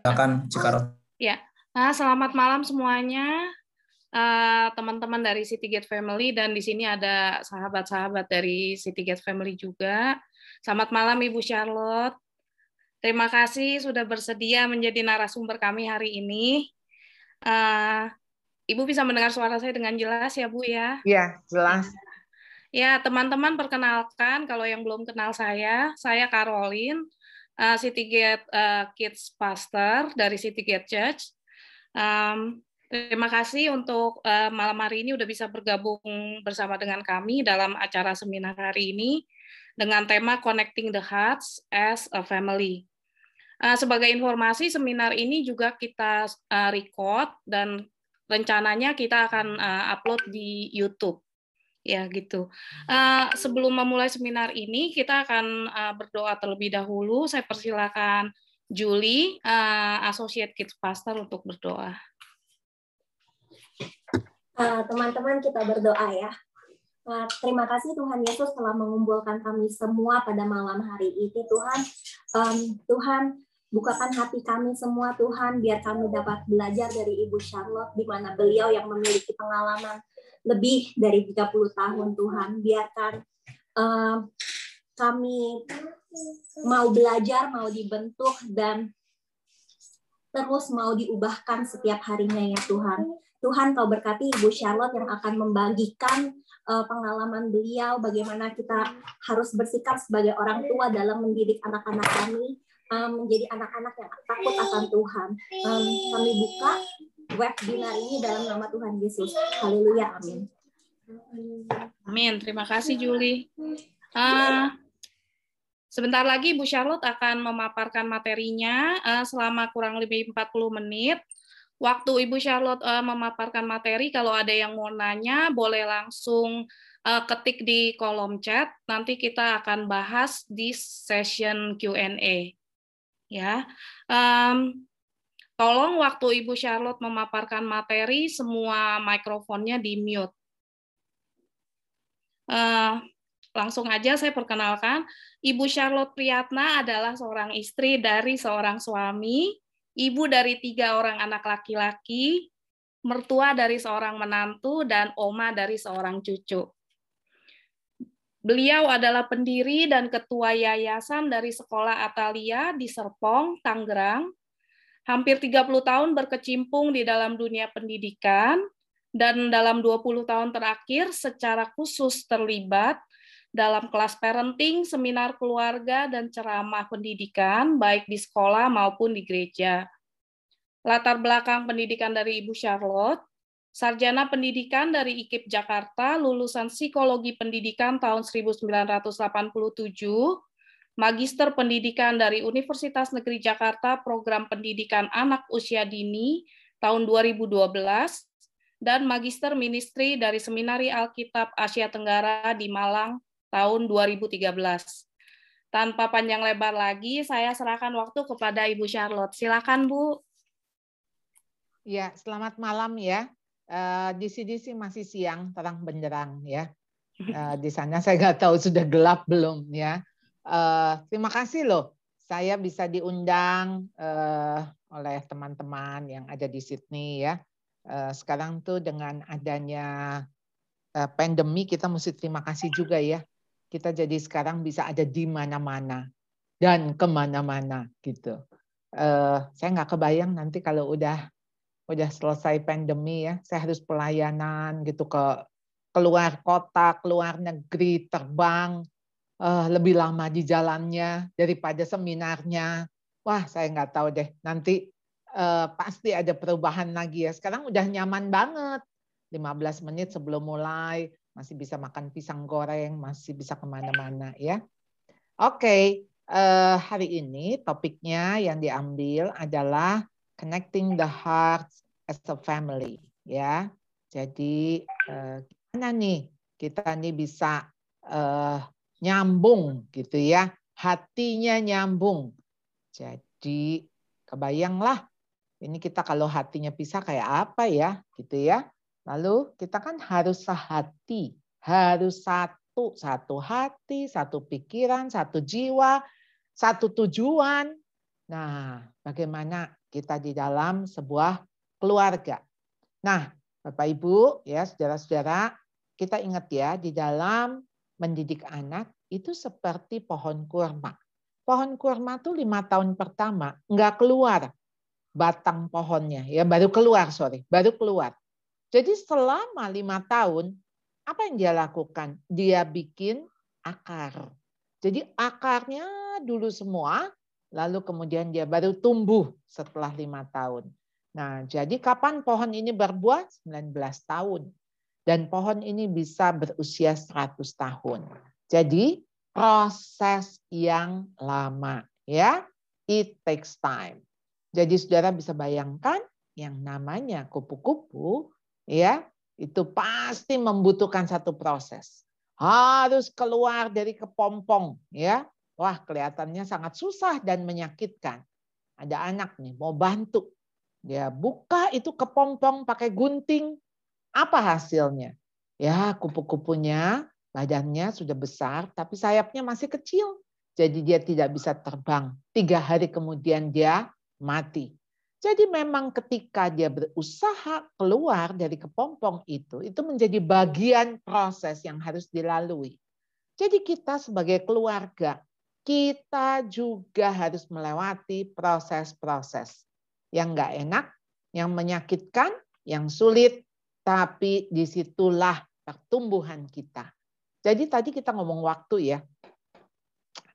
Silakan, Cikarot. Ya, selamat malam semuanya, teman-teman dari Citygate Family, dan di sini ada sahabat-sahabat dari Citygate Family juga. Selamat malam Ibu Charlotte. Terima kasih sudah bersedia menjadi narasumber kami hari ini. Ibu bisa mendengar suara saya dengan jelas ya Bu ya? Iya, jelas. Ya, teman-teman perkenalkan, kalau yang belum kenal saya Caroline, Citygate Kids Pastor dari Citygate Church. Terima kasih untuk malam hari ini udah bisa bergabung bersama dengan kami dalam acara seminar hari ini dengan tema Connecting the Hearts as a Family. Sebagai informasi, seminar ini juga kita record dan rencananya kita akan upload di YouTube. Ya gitu. Sebelum memulai seminar ini, kita akan berdoa terlebih dahulu. Saya persilakan Julie, Associate Kids Pastor, untuk berdoa. Teman-teman, kita berdoa ya. Terima kasih Tuhan Yesus telah mengumpulkan kami semua pada malam hari ini, Tuhan. Tuhan, bukakan hati kami semua, Tuhan, biar kami dapat belajar dari Ibu Charlotte, di mana beliau yang memiliki pengalaman lebih dari 30 tahun, Tuhan. Biarkan kami mau belajar, mau dibentuk, dan terus mau diubahkan setiap harinya ya Tuhan. Tuhan, Kau berkati Ibu Charlotte yang akan membagikan pengalaman beliau, bagaimana kita harus bersikap sebagai orang tua dalam mendidik anak-anak kami, menjadi anak-anak yang takut akan Tuhan. Kami buka webinar ini dalam nama Tuhan Yesus. Haleluya, amin. Amin, terima kasih Julie. Sebentar lagi Bu Charlotte akan memaparkan materinya selama kurang lebih 40 menit. Waktu Ibu Charlotte memaparkan materi, kalau ada yang mau nanya, boleh langsung ketik di kolom chat. Nanti kita akan bahas di session Q&A. Ya. Tolong waktu Ibu Charlotte memaparkan materi, semua mikrofonnya di-mute. Langsung aja saya perkenalkan, Ibu Charlotte Priyatna adalah seorang istri dari seorang suami, ibu dari 3 orang anak laki-laki, mertua dari seorang menantu, dan oma dari seorang cucu. Beliau adalah pendiri dan ketua yayasan dari Sekolah Atalia di Serpong, Tangerang. Hampir 30 tahun berkecimpung di dalam dunia pendidikan, dan dalam 20 tahun terakhir secara khusus terlibat dalam kelas parenting, seminar keluarga, dan ceramah pendidikan, baik di sekolah maupun di gereja. Latar belakang pendidikan dari Ibu Charlotte, sarjana pendidikan dari IKIP Jakarta, lulusan psikologi pendidikan tahun 1987, Magister Pendidikan dari Universitas Negeri Jakarta, Program Pendidikan Anak Usia Dini tahun 2012, dan Magister Ministry dari Seminari Alkitab Asia Tenggara di Malang tahun 2013. Tanpa panjang lebar lagi, saya serahkan waktu kepada Ibu Charlotte. Silakan, Bu. Ya, selamat malam ya. Di sini sih masih siang, terang benderang ya. Di sana saya nggak tahu sudah gelap belum ya. Terima kasih loh, saya bisa diundang oleh teman-teman yang ada di Sydney ya. Sekarang tuh dengan adanya pandemi kita mesti terima kasih juga ya. Kita jadi sekarang bisa ada di mana-mana dan kemana-mana gitu. Saya nggak kebayang nanti kalau udah selesai pandemi ya, saya harus pelayanan gitu ke keluar kota, keluar negeri, terbang. Lebih lama di jalannya daripada seminarnya. Wah, saya nggak tahu deh. Nanti pasti ada perubahan lagi ya. Sekarang udah nyaman banget. 15 menit sebelum mulai, masih bisa makan pisang goreng, masih bisa kemana-mana ya. Oke, hari ini topiknya yang diambil adalah Connecting the Hearts as a Family. Ya, jadi gimana nih kita nih bisa nyambung gitu ya, hatinya nyambung. Jadi kebayanglah ini kita kalau hatinya pisah kayak apa ya gitu ya. Lalu kita kan harus sehati, harus satu hati, satu pikiran, satu jiwa, satu tujuan. Nah, bagaimana kita di dalam sebuah keluarga. Nah, Bapak Ibu, ya saudara-saudara, kita ingat ya, di dalam mendidik anak itu seperti pohon kurma. Pohon kurma tuh 5 tahun pertama nggak keluar batang pohonnya, ya baru keluar. Jadi selama 5 tahun, apa yang dia lakukan? Dia bikin akar. Jadi akarnya dulu semua, lalu kemudian dia baru tumbuh setelah 5 tahun. Nah, jadi kapan pohon ini berbuah? 19 tahun. Dan pohon ini bisa berusia 100 tahun. Jadi proses yang lama, ya. It takes time. Jadi saudara bisa bayangkan yang namanya kupu-kupu, ya, itu pasti membutuhkan satu proses. Harus keluar dari kepompong, ya. Wah, kelihatannya sangat susah dan menyakitkan. Ada anak nih mau bantu. Dia buka itu kepompong pakai gunting. Apa hasilnya? Ya, kupu-kupunya badannya sudah besar tapi sayapnya masih kecil. Jadi dia tidak bisa terbang. 3 hari kemudian dia mati. Jadi memang ketika dia berusaha keluar dari kepompong itu menjadi bagian proses yang harus dilalui. Jadi kita sebagai keluarga, kita juga harus melewati proses-proses yang enggak enak, yang menyakitkan, yang sulit, tapi disitulah pertumbuhan kita. Jadi tadi kita ngomong waktu ya.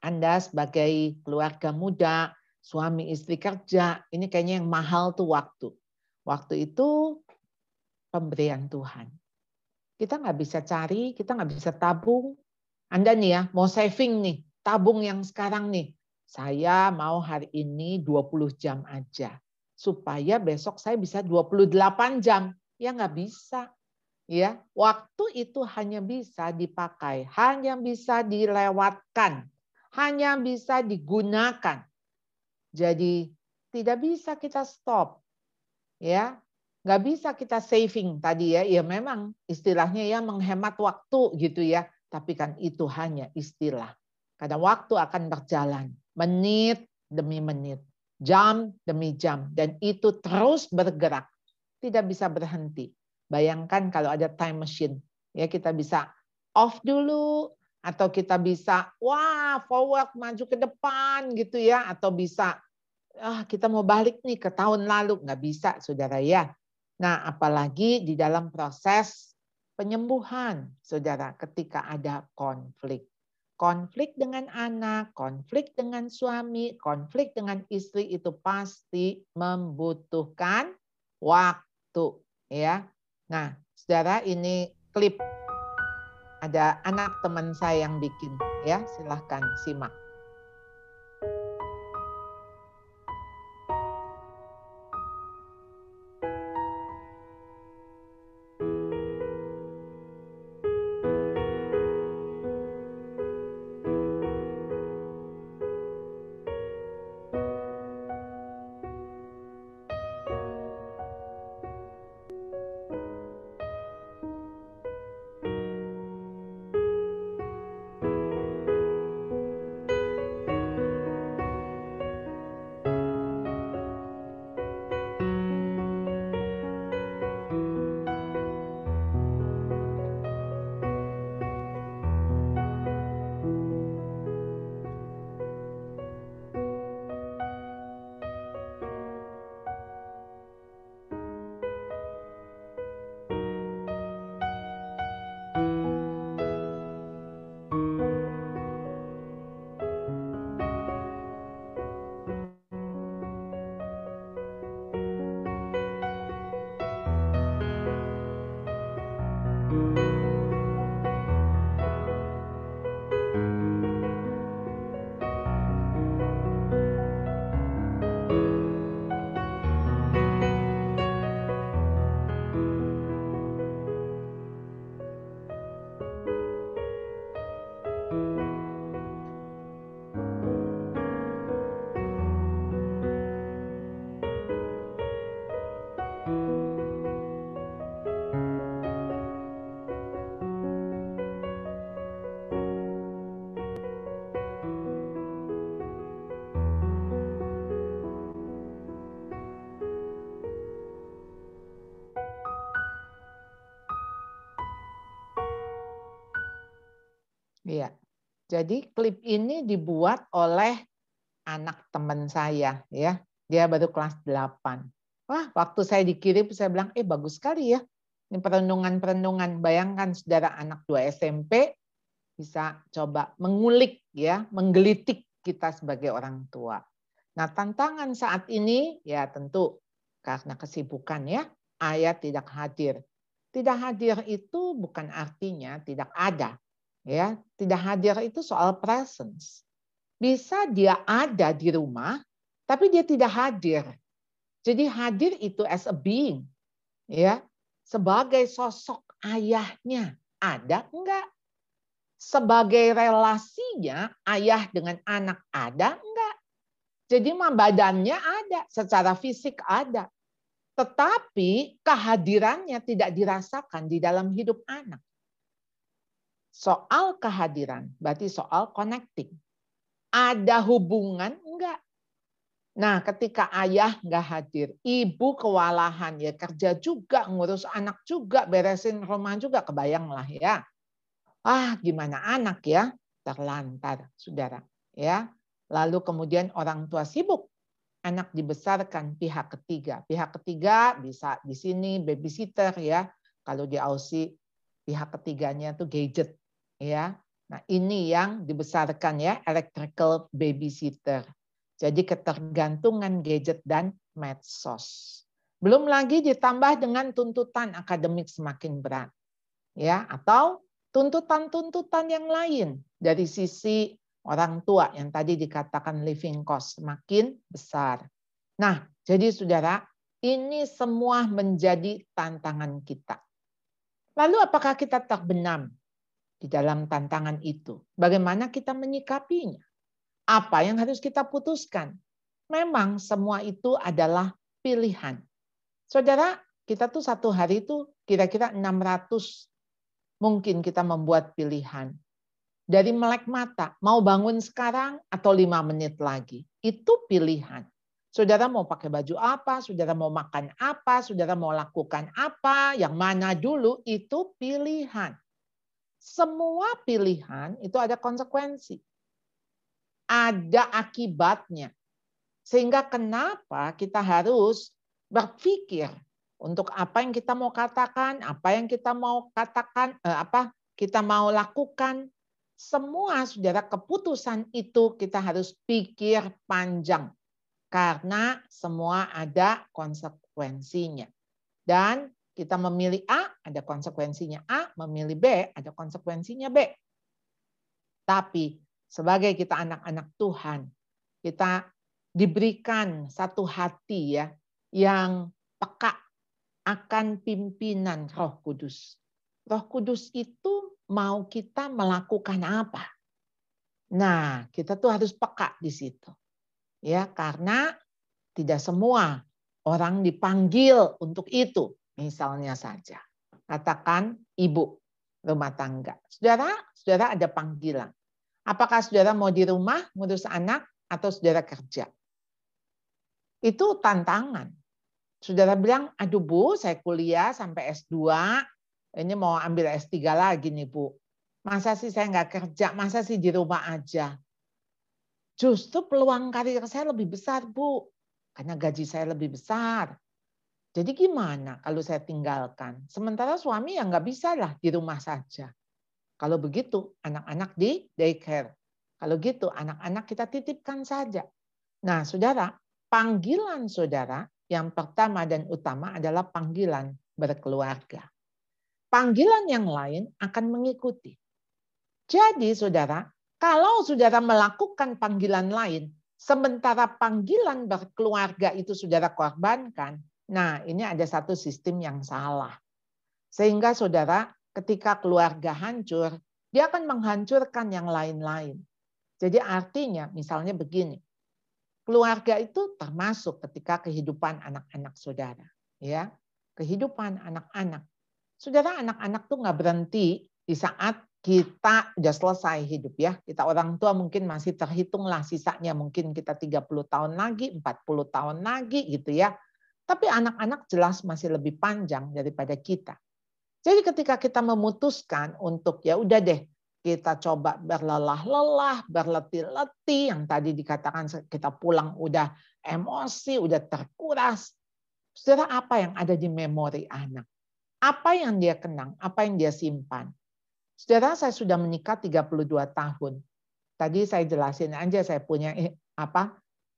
Anda sebagai keluarga muda, suami istri kerja, ini kayaknya yang mahal tuh waktu. Waktu itu pemberian Tuhan. Kita nggak bisa cari, kita nggak bisa tabung. Anda nih ya, mau saving nih, tabung yang sekarang nih. Saya mau hari ini 20 jam aja. Supaya besok saya bisa 28 jam. Ya nggak bisa. Ya, waktu itu hanya bisa dipakai, hanya bisa dilewatkan, hanya bisa digunakan. Jadi tidak bisa kita stop. Ya, nggak bisa kita saving tadi ya. Ya memang istilahnya ya menghemat waktu gitu ya. Tapi kan itu hanya istilah. Karena waktu akan berjalan menit demi menit, jam demi jam, dan itu terus bergerak, tidak bisa berhenti. Bayangkan kalau ada time machine, ya kita bisa off dulu, atau kita bisa forward maju ke depan gitu ya, atau bisa kita mau balik nih ke tahun lalu, nggak bisa saudara ya. Nah apalagi di dalam proses penyembuhan saudara ketika ada konflik. Konflik dengan anak, konflik dengan suami, konflik dengan istri itu pasti membutuhkan waktu. Ya, nah, saudara ini klip ada anak teman saya yang bikin, ya silahkan simak. Iya. Jadi klip ini dibuat oleh anak teman saya, ya. Dia baru kelas 8. Wah, waktu saya dikirim saya bilang, bagus sekali ya. Ini perenungan-perenungan. Bayangkan saudara, anak 2 SMP bisa coba mengulik ya, menggelitik kita sebagai orang tua. Nah, tantangan saat ini ya tentu karena kesibukan ya, ayah tidak hadir. Tidak hadir itu bukan artinya tidak ada. Ya, tidak hadir itu soal presence. Bisa dia ada di rumah, tapi dia tidak hadir. Jadi hadir itu as a being, ya, sebagai sosok ayahnya. Ada enggak? Sebagai relasinya ayah dengan anak ada enggak? Jadi badannya ada, secara fisik ada. Tetapi kehadirannya tidak dirasakan di dalam hidup anak. Soal kehadiran berarti soal connecting. Ada hubungan enggak? Nah, ketika ayah enggak hadir, ibu kewalahan ya, kerja juga, ngurus anak juga, beresin rumah juga, kebayanglah ya. Gimana anak ya? Terlantar, saudara. Ya. Lalu kemudian orang tua sibuk. Anak dibesarkan pihak ketiga. Pihak ketiga bisa di sini babysitter ya. Kalau di Aussie pihak ketiganya itu gadget ya. Nah, ini yang dibesarkan ya, electrical babysitter. Jadi ketergantungan gadget dan medsos. Belum lagi ditambah dengan tuntutan akademik semakin berat. Ya, atau tuntutan-tuntutan yang lain dari sisi orang tua yang tadi dikatakan living cost semakin besar. Nah, jadi saudara, ini semua menjadi tantangan kita. Lalu apakah kita terbenam di dalam tantangan itu? Bagaimana kita menyikapinya? Apa yang harus kita putuskan? Memang semua itu adalah pilihan. Saudara, kita tuh satu hari itu kira-kira 600 mungkin kita membuat pilihan. Dari melek mata, mau bangun sekarang atau 5 menit lagi. Itu pilihan. Saudara mau pakai baju apa, saudara mau makan apa, saudara mau lakukan apa, yang mana dulu, itu pilihan. Semua pilihan itu ada konsekuensi. Ada akibatnya. Sehingga kenapa kita harus berpikir untuk apa yang kita mau katakan, apa yang kita mau katakan, apa kita mau lakukan. Semua saudara keputusan itu kita harus pikir panjang. Karena semua ada konsekuensinya. Dan kita memilih A, ada konsekuensinya A, memilih B, ada konsekuensinya B. Tapi sebagai kita anak-anak Tuhan, kita diberikan satu hati ya yang peka akan pimpinan Roh Kudus. Roh Kudus itu mau kita melakukan apa? Nah, kita tuh harus peka di situ. Ya, karena tidak semua orang dipanggil untuk itu. Misalnya saja, katakan ibu rumah tangga. Saudara ada panggilan. Apakah saudara mau di rumah ngurus anak atau saudara kerja? Itu tantangan. Saudara bilang, aduh Bu, saya kuliah sampai S2, ini mau ambil S3 lagi nih Bu. Masa sih saya nggak kerja, masa sih di rumah aja? Justru peluang karir saya lebih besar Bu, karena gaji saya lebih besar. Jadi gimana kalau saya tinggalkan? Sementara suami ya nggak bisa lah di rumah saja. Kalau begitu, anak-anak di daycare. Kalau gitu, anak-anak kita titipkan saja. Nah, saudara, panggilan saudara yang pertama dan utama adalah panggilan berkeluarga. Panggilan yang lain akan mengikuti. Jadi, saudara, kalau saudara melakukan panggilan lain, sementara panggilan berkeluarga itu saudara korbankan, nah ini ada satu sistem yang salah. Sehingga saudara, ketika keluarga hancur, dia akan menghancurkan yang lain-lain. Jadi artinya misalnya begini, keluarga itu termasuk ketika kehidupan anak-anak saudara. Ya, kehidupan anak-anak. Saudara, anak-anak tuh nggak berhenti di saat kita udah selesai hidup ya. Kita orang tua mungkin masih terhitunglah sisanya, mungkin kita 30 tahun lagi, 40 tahun lagi gitu ya. Tapi anak-anak jelas masih lebih panjang daripada kita. Jadi ketika kita memutuskan untuk ya udah deh, kita coba berlelah-lelah, berletih-letih, yang tadi dikatakan kita pulang udah emosi, udah terkuras. Saudara, apa yang ada di memori anak? Apa yang dia kenang? Apa yang dia simpan? Saudara, saya sudah menikah 32 tahun. Tadi saya jelasin aja, saya punya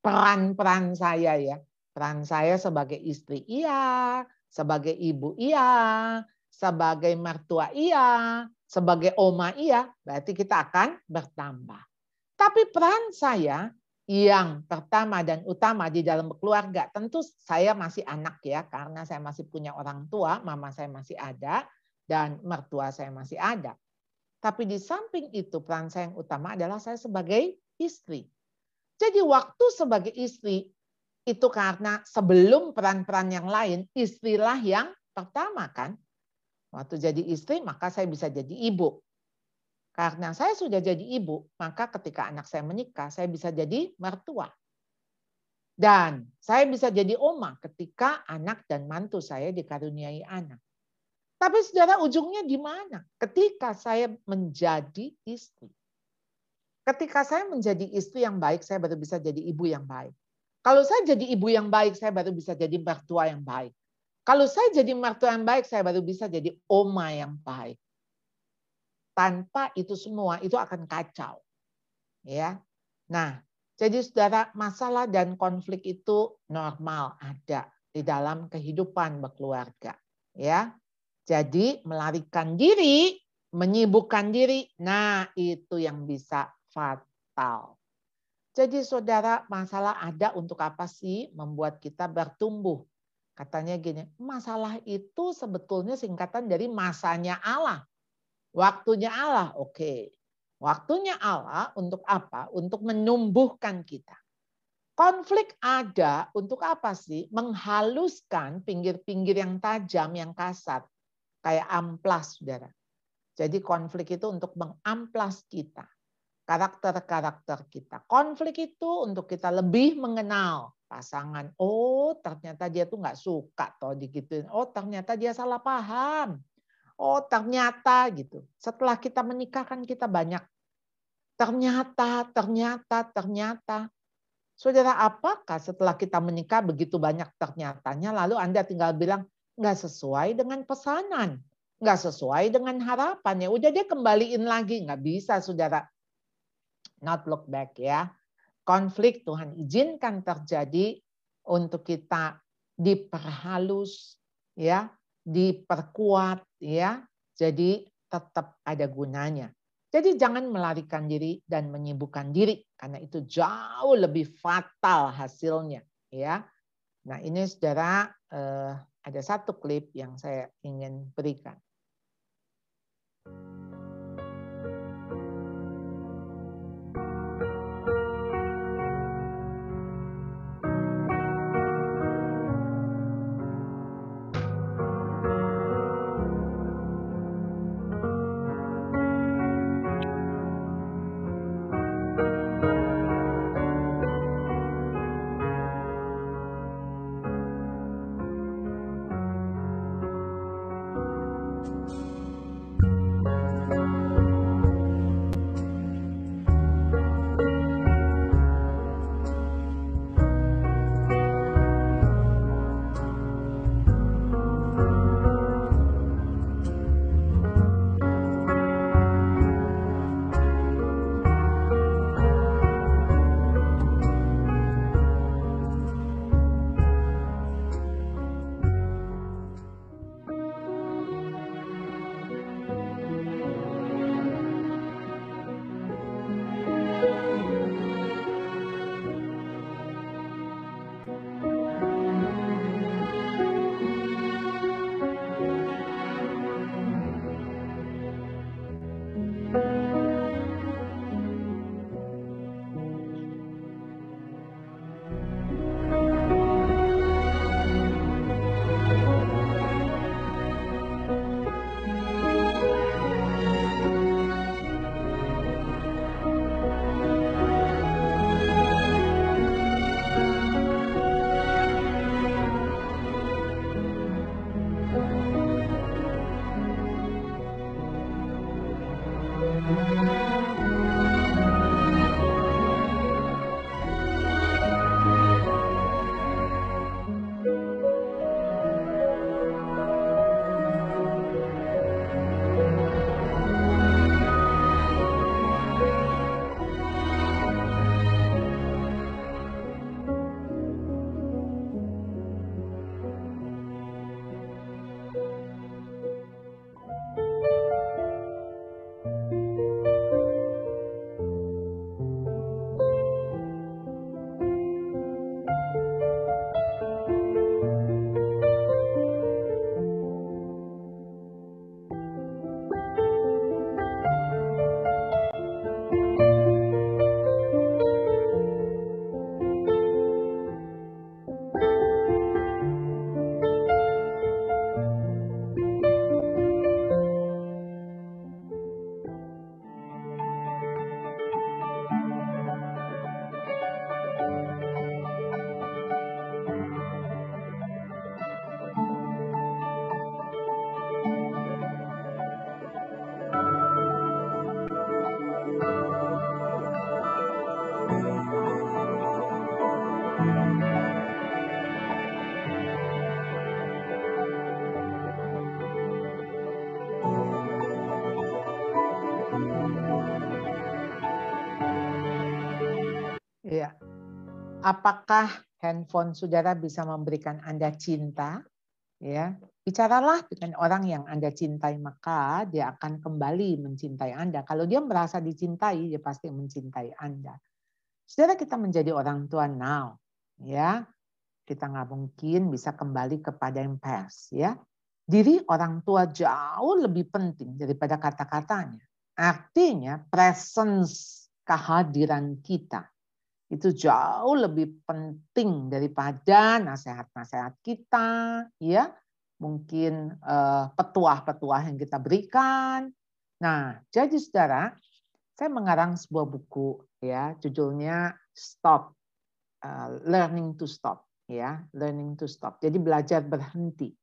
peran-peran saya ya. Peran saya sebagai istri iya, sebagai ibu iya, sebagai mertua iya, sebagai oma iya, berarti kita akan bertambah. Tapi peran saya yang pertama dan utama di dalam keluarga, tentu saya masih anak ya, karena saya masih punya orang tua, mama saya masih ada, dan mertua saya masih ada. Tapi di samping itu peran saya yang utama adalah saya sebagai istri. Jadi waktu sebagai istri itu karena sebelum peran-peran yang lain, istrilah yang pertama kan. Waktu jadi istri maka saya bisa jadi ibu. Karena saya sudah jadi ibu, maka ketika anak saya menikah, saya bisa jadi mertua. Dan saya bisa jadi oma ketika anak dan mantu saya dikaruniai anak. Tapi saudara, ujungnya di mana? Ketika saya menjadi istri. Ketika saya menjadi istri yang baik, saya baru bisa jadi ibu yang baik. Kalau saya jadi ibu yang baik, saya baru bisa jadi mertua yang baik. Kalau saya jadi mertua yang baik, saya baru bisa jadi oma yang baik. Tanpa itu semua, itu akan kacau. Ya. Nah, jadi saudara, masalah dan konflik itu normal ada di dalam kehidupan berkeluarga. Ya. Jadi melarikan diri, menyibukkan diri, nah itu yang bisa fatal. Jadi saudara, masalah ada untuk apa sih? Membuat kita bertumbuh. Katanya gini, masalah itu sebetulnya singkatan dari masanya Allah. Waktunya Allah, oke. Waktunya Allah untuk apa? Untuk menumbuhkan kita. Konflik ada untuk apa sih? Menghaluskan pinggir-pinggir yang tajam, yang kasar. Kayak amplas, saudara. Jadi konflik itu untuk mengamplas kita. Karakter-karakter kita. Konflik itu untuk kita lebih mengenal pasangan. Oh, ternyata dia tuh nggak suka toh digituin. Oh, ternyata dia salah paham. Oh, ternyata gitu. Setelah kita menikah kan kita banyak ternyata. Saudara, apakah setelah kita menikah begitu banyak ternyatanya, lalu Anda tinggal bilang, nggak sesuai dengan pesanan, nggak sesuai dengan harapan, ya udah dia kembaliin lagi, nggak bisa saudara. Not look back ya. Konflik Tuhan izinkan terjadi untuk kita diperhalus, ya, diperkuat, ya. Jadi tetap ada gunanya. Jadi jangan melarikan diri dan menyibukkan diri karena itu jauh lebih fatal hasilnya, ya. Nah, ini saudara ada satu klip yang saya ingin berikan. Apakah handphone saudara bisa memberikan Anda cinta? Ya, bicaralah dengan orang yang Anda cintai, maka dia akan kembali mencintai Anda. Kalau dia merasa dicintai, dia pasti mencintai Anda. Saudara, kita menjadi orang tua now, ya. Kita nggak mungkin bisa kembali kepada yang past, ya. Diri orang tua jauh lebih penting daripada kata-katanya. Artinya presence, kehadiran kita itu jauh lebih penting daripada nasihat-nasihat kita, ya, mungkin petuah-petuah yang kita berikan. Nah, jadi saudara, saya mengarang sebuah buku, ya, judulnya Stop, Learning to Stop, ya, Learning to Stop. Jadi belajar berhenti.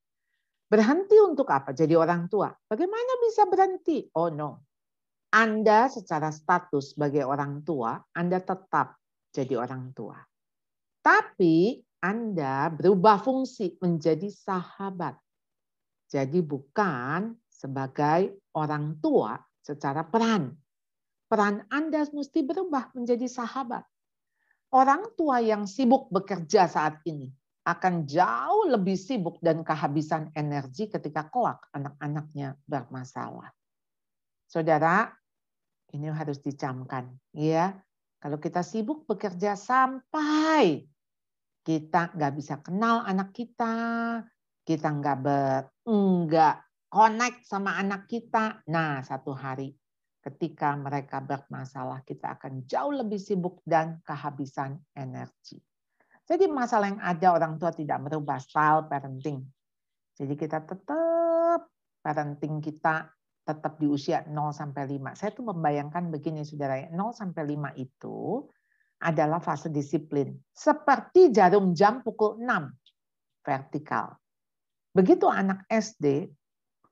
Berhenti untuk apa? Jadi orang tua. Bagaimana bisa berhenti? Oh no, Anda secara status sebagai orang tua, Anda tetap jadi orang tua. Tapi Anda berubah fungsi menjadi sahabat. Jadi bukan sebagai orang tua secara peran. Peran Anda mesti berubah menjadi sahabat. Orang tua yang sibuk bekerja saat ini akan jauh lebih sibuk dan kehabisan energi ketika kelak anak-anaknya bermasalah. Saudara, ini harus dicamkan, ya. Kalau kita sibuk bekerja sampai kita nggak bisa kenal anak kita nggak connect sama anak kita. Nah, satu hari ketika mereka bermasalah, kita akan jauh lebih sibuk dan kehabisan energi. Jadi masalah yang ada, orang tua tidak merubah style parenting. Jadi kita tetap parenting kita tetap di usia 0 sampai 5. Saya tuh membayangkan begini saudara, 0 sampai 5 itu adalah fase disiplin. Seperti jarum jam pukul 6 vertikal. Begitu anak SD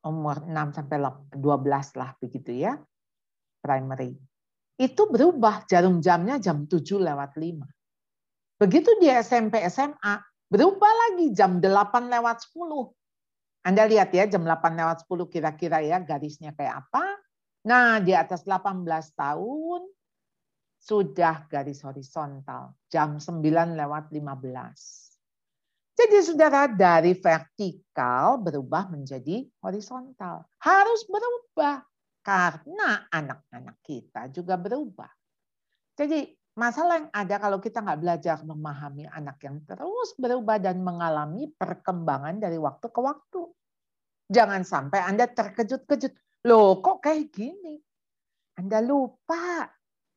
umur 6 sampai 12 lah begitu ya, primary. Itu berubah jarum jamnya jam 7:05. Begitu dia SMP SMA, berubah lagi jam 8:10. Anda lihat ya jam 8:10 kira-kira ya garisnya kayak apa. Nah, di atas 18 tahun sudah garis horizontal jam 9:15. Jadi saudara, dari vertikal berubah menjadi horizontal. Harus berubah karena anak-anak kita juga berubah. Jadi masalah yang ada kalau kita nggak belajar memahami anak yang terus berubah dan mengalami perkembangan dari waktu ke waktu. Jangan sampai Anda terkejut-kejut. Loh kok kayak gini? Anda lupa.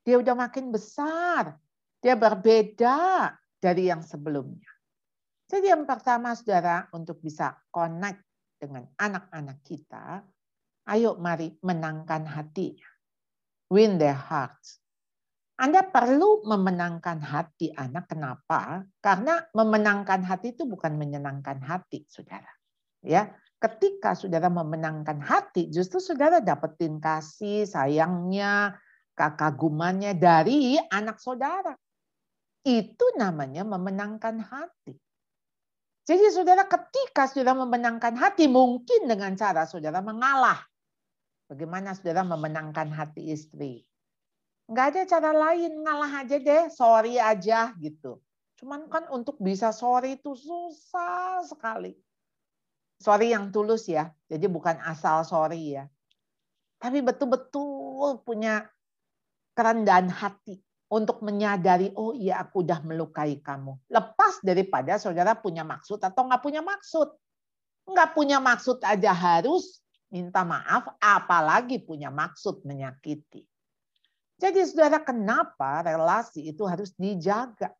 Dia udah makin besar. Dia berbeda dari yang sebelumnya. Jadi yang pertama saudara, untuk bisa connect dengan anak-anak kita, ayo mari menangkan hatinya. Win their hearts. Anda perlu memenangkan hati anak. Kenapa? Karena memenangkan hati itu bukan menyenangkan hati, saudara. Ya, ketika saudara memenangkan hati, justru saudara dapetin kasih, sayangnya, kekagumannya dari anak saudara. Itu namanya memenangkan hati. Jadi saudara, ketika saudara memenangkan hati, mungkin dengan cara saudara mengalah. Bagaimana saudara memenangkan hati istri? Nggak ada cara lain, ngalah aja deh, sorry aja gitu. Cuman kan untuk bisa sorry itu susah sekali. Sorry yang tulus ya, jadi bukan asal sorry ya. Tapi betul-betul punya kerendahan hati untuk menyadari, oh iya aku udah melukai kamu. Lepas daripada saudara punya maksud atau nggak punya maksud. Nggak punya maksud aja harus minta maaf, apalagi punya maksud menyakiti. Jadi saudara, kenapa relasi itu harus dijaga?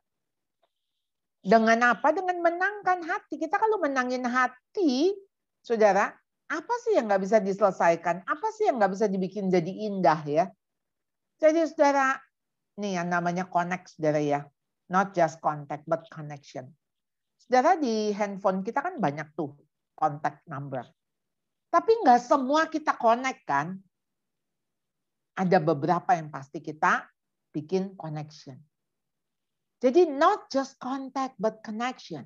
Dengan apa? Dengan menangkan hati. Kita kalau menangin hati, saudara, apa sih yang nggak bisa diselesaikan? Apa sih yang nggak bisa dibikin jadi indah ya? Jadi saudara, nih yang namanya connect saudara ya. Not just contact, but connection. Saudara, di handphone kita kan banyak tuh contact number. Tapi nggak semua kita connect kan? Ada beberapa yang pasti kita bikin connection. Jadi not just contact but connection.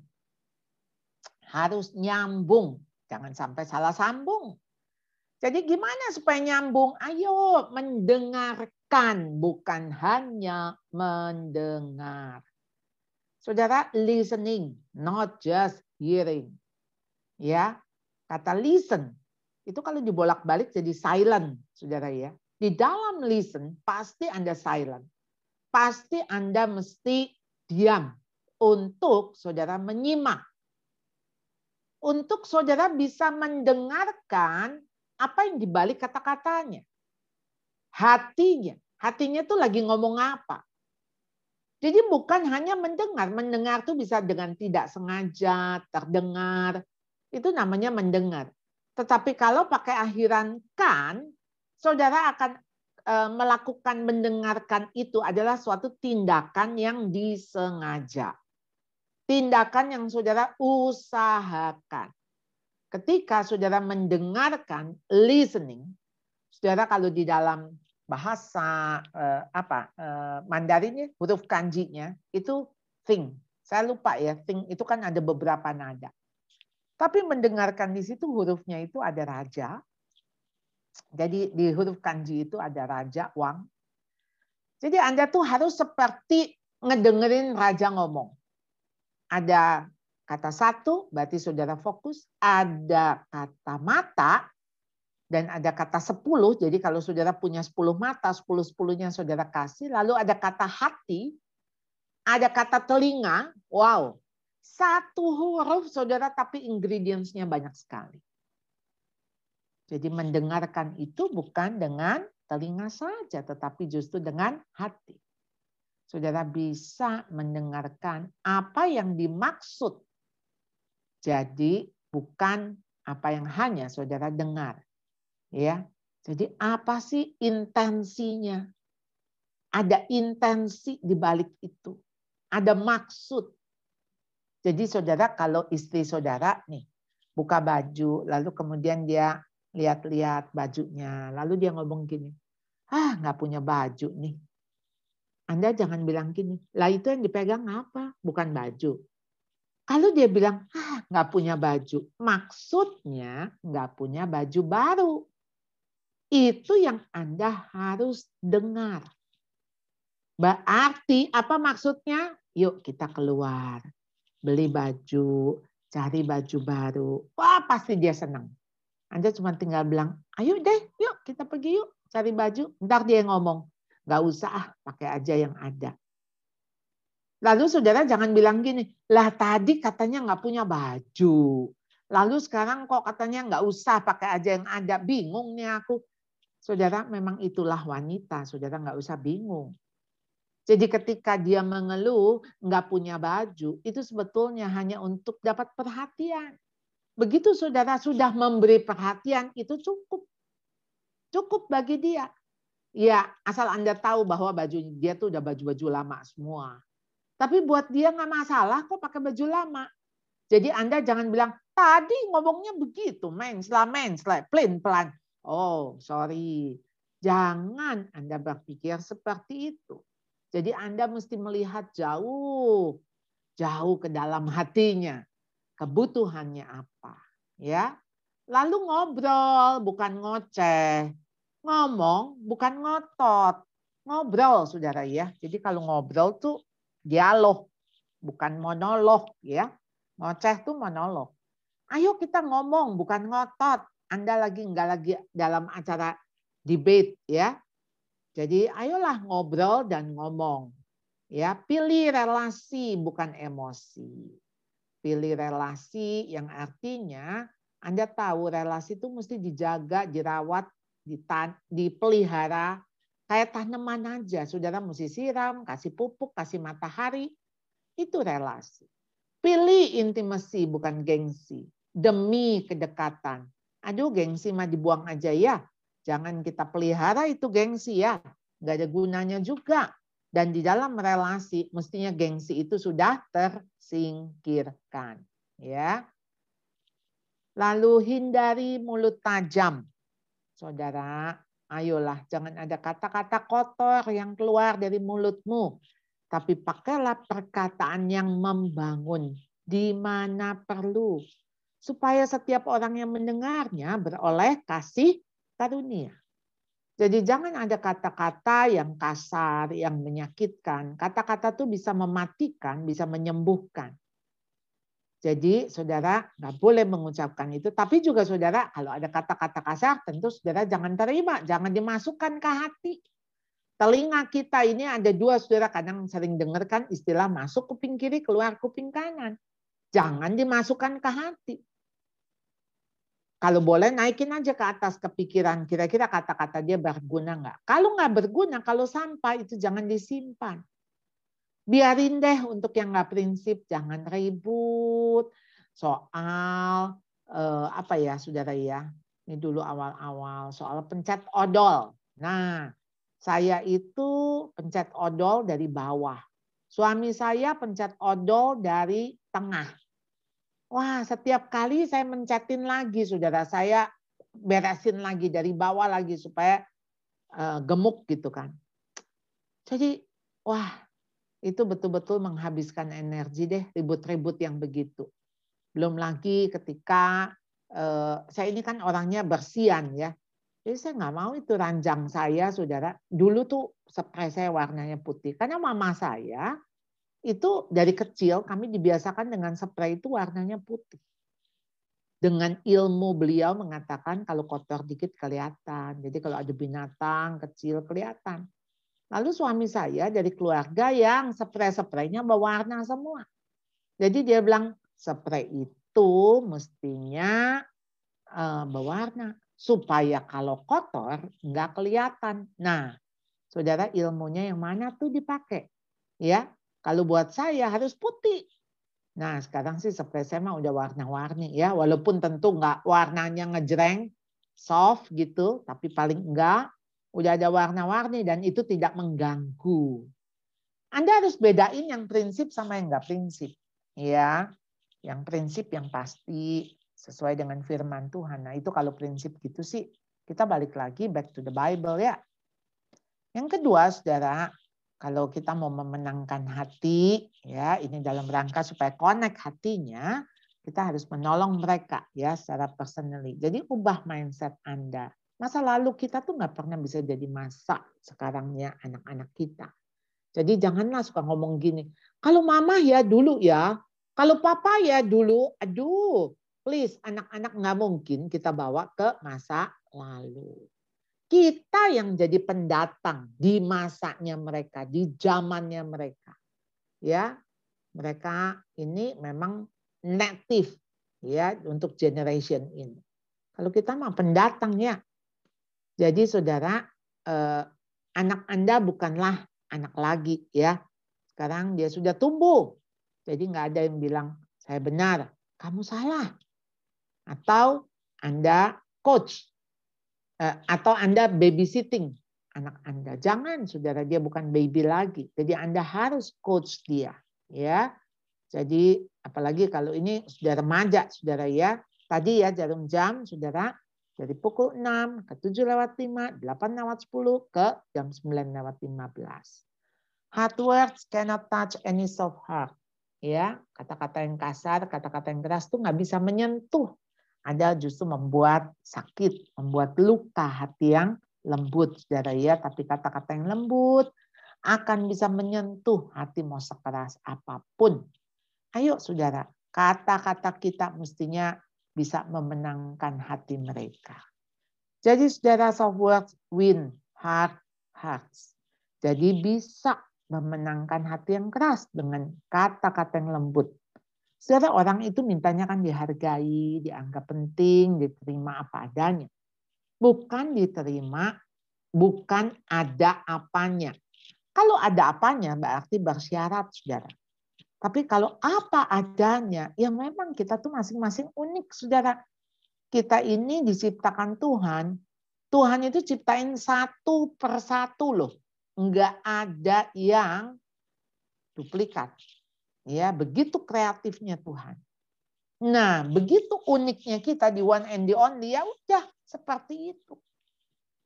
Harus nyambung. Jangan sampai salah sambung. Jadi gimana supaya nyambung? Ayo mendengarkan, bukan hanya mendengar. Saudara, listening, not just hearing. Ya, kata listen itu kalau dibolak-balik jadi silent, saudara ya. Di dalam listen pasti Anda silent. Pasti Anda mesti diam untuk saudara menyimak. Untuk saudara bisa mendengarkan apa yang dibalik kata-katanya. Hatinya tuh lagi ngomong apa. Jadi bukan hanya mendengar tuh bisa dengan tidak sengaja, terdengar, itu namanya mendengar. Tetapi kalau pakai akhiran kan, saudara akan melakukan mendengarkan itu adalah suatu tindakan yang disengaja. Tindakan yang saudara usahakan. Ketika saudara mendengarkan, listening, saudara kalau di dalam bahasa Mandarinnya, huruf kanjinya itu think. Saya lupa ya, think itu kan ada beberapa nada. Tapi mendengarkan di situ hurufnya itu ada raja. Jadi di huruf kanji itu ada raja, wang. Jadi Anda tuh harus seperti ngedengerin raja ngomong. Ada kata satu, berarti saudara fokus. Ada kata mata, dan ada kata 10, jadi kalau saudara punya 10 mata, 10-10-nya saudara kasih. Lalu ada kata hati, ada kata telinga, wow. Satu huruf saudara tapi ingredients-nya banyak sekali. Jadi mendengarkan itu bukan dengan telinga saja, tetapi justru dengan hati. Saudara bisa mendengarkan apa yang dimaksud. Jadi bukan apa yang hanya saudara dengar. Ya, jadi apa sih intensinya? Ada intensi di balik itu. Ada maksud. Jadi saudara kalau istri saudara nih buka baju, lalu kemudian dia lihat-lihat bajunya, lalu dia ngomong gini, nggak punya baju nih. Anda jangan bilang gini, lah itu yang dipegang apa? Bukan baju. Kalau dia bilang, nggak punya baju, maksudnya nggak punya baju baru. Itu yang Anda harus dengar. Berarti apa maksudnya? Yuk kita keluar. Beli baju, cari baju baru. Wah pasti dia senang. Anda cuma tinggal bilang, ayo deh yuk kita pergi yuk cari baju. Ntar dia ngomong, gak usah pakai aja yang ada. Lalu saudara jangan bilang gini, lah tadi katanya gak punya baju. Lalu sekarang kok katanya gak usah pakai aja yang ada. Bingung nih aku. Saudara, memang itulah wanita. Saudara nggak usah bingung. Jadi ketika dia mengeluh nggak punya baju, itu sebetulnya hanya untuk dapat perhatian. Begitu saudara sudah memberi perhatian, itu cukup. Cukup bagi dia. Ya, asal Anda tahu bahwa baju dia tuh udah baju-baju lama semua. Tapi buat dia nggak masalah kok pakai baju lama. Jadi Anda jangan bilang, tadi ngomongnya begitu, mensla, pelin-pelan. Oh, sorry. Jangan Anda berpikir seperti itu. Jadi Anda mesti melihat jauh ke dalam hatinya. Kebutuhannya apa. Ya. Lalu ngobrol, bukan ngoceh. Ngomong, bukan ngotot. Ngobrol, saudara ya. Jadi kalau ngobrol tuh dialog, bukan monolog. Ya. Ngoceh tuh monolog. Ayo kita ngomong, bukan ngotot. Anda nggak lagi dalam acara debate ya. Jadi ayolah ngobrol dan ngomong. Ya, pilih relasi bukan emosi. Pilih relasi yang artinya Anda tahu relasi itu mesti dijaga, dirawat, dipelihara kayak tanaman aja. Saudara mesti siram, kasih pupuk, kasih matahari. Itu relasi. Pilih intimacy bukan gengsi. Demi kedekatan. Aduh gengsi mah dibuang aja ya. Jangan kita pelihara itu gengsi ya. Nggak ada gunanya juga. Dan di dalam relasi mestinya gengsi itu sudah tersingkirkan. Ya. Lalu hindari mulut tajam. Saudara, ayolah jangan ada kata-kata kotor yang keluar dari mulutmu. Tapi pakailah perkataan yang membangun di mana perlu. Supaya setiap orang yang mendengarnya beroleh kasih karunia. Jadi jangan ada kata-kata yang kasar, yang menyakitkan. Kata-kata itu bisa mematikan, bisa menyembuhkan. Jadi saudara nggak boleh mengucapkan itu. Tapi juga saudara kalau ada kata-kata kasar tentu saudara jangan terima. Jangan dimasukkan ke hati. Telinga kita ini ada dua saudara. Kadang sering dengarkan istilah masuk kuping kiri, keluar kuping kanan. Jangan dimasukkan ke hati. Kalau boleh naikin aja ke atas ke pikiran. Kira-kira kata-kata dia berguna nggak? Kalau nggak berguna, kalau sampah itu jangan disimpan. Biarin deh untuk yang nggak prinsip. Jangan ribut soal apa ya saudara ya. Ini dulu awal-awal soal pencet odol. Nah, saya itu pencet odol dari bawah. Suami saya pencet odol dari tengah. Wah, setiap kali saya mencetin lagi, saudara, saya beresin lagi dari bawah lagi supaya gemuk gitu kan. Jadi, wah, itu betul-betul menghabiskan energi deh, ribut-ribut yang begitu. Belum lagi ketika saya ini kan orangnya bersihan ya. Jadi saya nggak mau itu ranjang saya, saudara. Dulu tuh spray saya warnanya putih. Karena mama saya itu dari kecil kami dibiasakan dengan spray itu warnanya putih. Dengan ilmu beliau mengatakan kalau kotor dikit kelihatan. Jadi kalau ada binatang kecil kelihatan. Lalu suami saya dari keluarga yang spray-spraynya berwarna semua. Jadi dia bilang spray itu mestinya berwarna supaya kalau kotor nggak kelihatan. Nah, saudara ilmunya yang mana tuh dipakai? Ya, kalau buat saya harus putih. Nah sekarang sih spray saya mah udah warna-warni ya. Walaupun tentu nggak warnanya ngejreng, soft gitu. Tapi paling enggak udah ada warna-warni dan itu tidak mengganggu. Anda harus bedain yang prinsip sama yang nggak prinsip. Ya, yang prinsip yang pasti sesuai dengan firman Tuhan. Nah itu kalau prinsip gitu sih kita balik lagi back to the Bible ya. Yang kedua saudara, kalau kita mau memenangkan hati, ya ini dalam rangka supaya connect hatinya, kita harus menolong mereka ya secara personally. Jadi ubah mindset Anda. Masa lalu kita tuh nggak pernah bisa jadi masa sekarangnya anak-anak kita. Jadi janganlah suka ngomong gini, kalau mama ya dulu ya, kalau papa ya dulu, aduh, please anak-anak nggak mungkin kita bawa ke masa lalu. Kita yang jadi pendatang di masanya mereka, di zamannya mereka. Ya, mereka ini memang native ya untuk generation ini. Kalau kita mah pendatang ya. Jadi saudara, anak Anda bukanlah anak lagi ya. Sekarang dia sudah tumbuh. Jadi nggak ada yang bilang saya benar, kamu salah. Atau Anda coach. Atau Anda babysitting anak Anda. Jangan, saudara, dia bukan baby lagi. Jadi Anda harus coach dia. Ya. Jadi apalagi kalau ini sudah remaja, saudara ya. Tadi ya jarum jam, saudara, dari pukul 6 ke 7:05, 8:10 ke jam 9:15. Hard words cannot touch any soft heart. Ya, kata-kata yang kasar, kata-kata yang keras itu nggak bisa menyentuh. Ada justru membuat sakit, membuat luka hati yang lembut, saudara ya. Tapi kata-kata yang lembut akan bisa menyentuh hati mau sekeras apapun. Ayo saudara, kata-kata kita mestinya bisa memenangkan hati mereka. Jadi saudara, soft words win hard hearts. Jadi bisa memenangkan hati yang keras dengan kata-kata yang lembut. Saudara, orang itu mintanya kan dihargai, dianggap penting, diterima apa adanya. Bukan diterima, bukan ada apanya. Kalau ada apanya berarti bersyarat, saudara. Tapi kalau apa adanya, ya memang kita tuh masing-masing unik, saudara. Kita ini diciptakan Tuhan. Tuhan itu ciptain satu persatu loh. Enggak ada yang duplikat. Ya, begitu kreatifnya Tuhan. Nah, begitu uniknya kita di one and the only, ya udah seperti itu.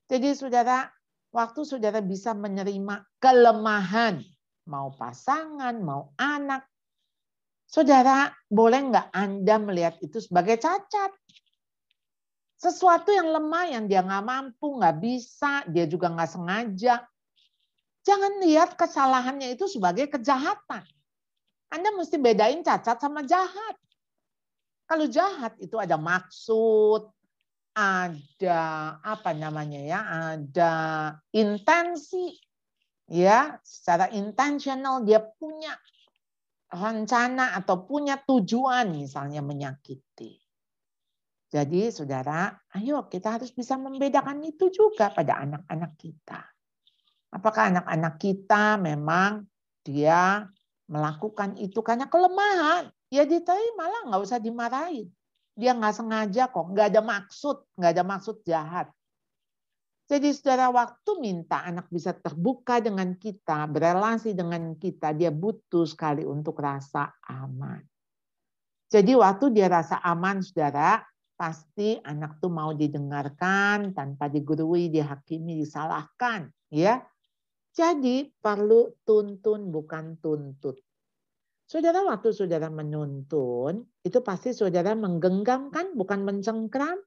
Jadi saudara, waktu saudara bisa menerima kelemahan, mau pasangan, mau anak, saudara boleh nggak Anda melihat itu sebagai cacat? Sesuatu yang lemah, yang dia nggak mampu, nggak bisa, dia juga nggak sengaja. Jangan lihat kesalahannya itu sebagai kejahatan. Anda mesti bedain cacat sama jahat. Kalau jahat itu ada maksud, ada apa namanya ya, ada intensi, ya, secara intentional dia punya rencana atau punya tujuan misalnya menyakiti. Jadi saudara, ayo kita harus bisa membedakan itu juga pada anak-anak kita. Apakah anak-anak kita memang dia melakukan itu karena kelemahan? Ya diterima lah, nggak usah dimarahin. Dia nggak sengaja kok, nggak ada maksud jahat. Jadi saudara, waktu minta anak bisa terbuka dengan kita, berelasi dengan kita, dia butuh sekali untuk rasa aman. Jadi waktu dia rasa aman, saudara, pasti anak tuh mau didengarkan tanpa digurui, dihakimi, disalahkan, ya. Jadi perlu tuntun bukan tuntut. Saudara, waktu saudara menuntun, itu pasti saudara menggenggam kan, bukan mencengkram.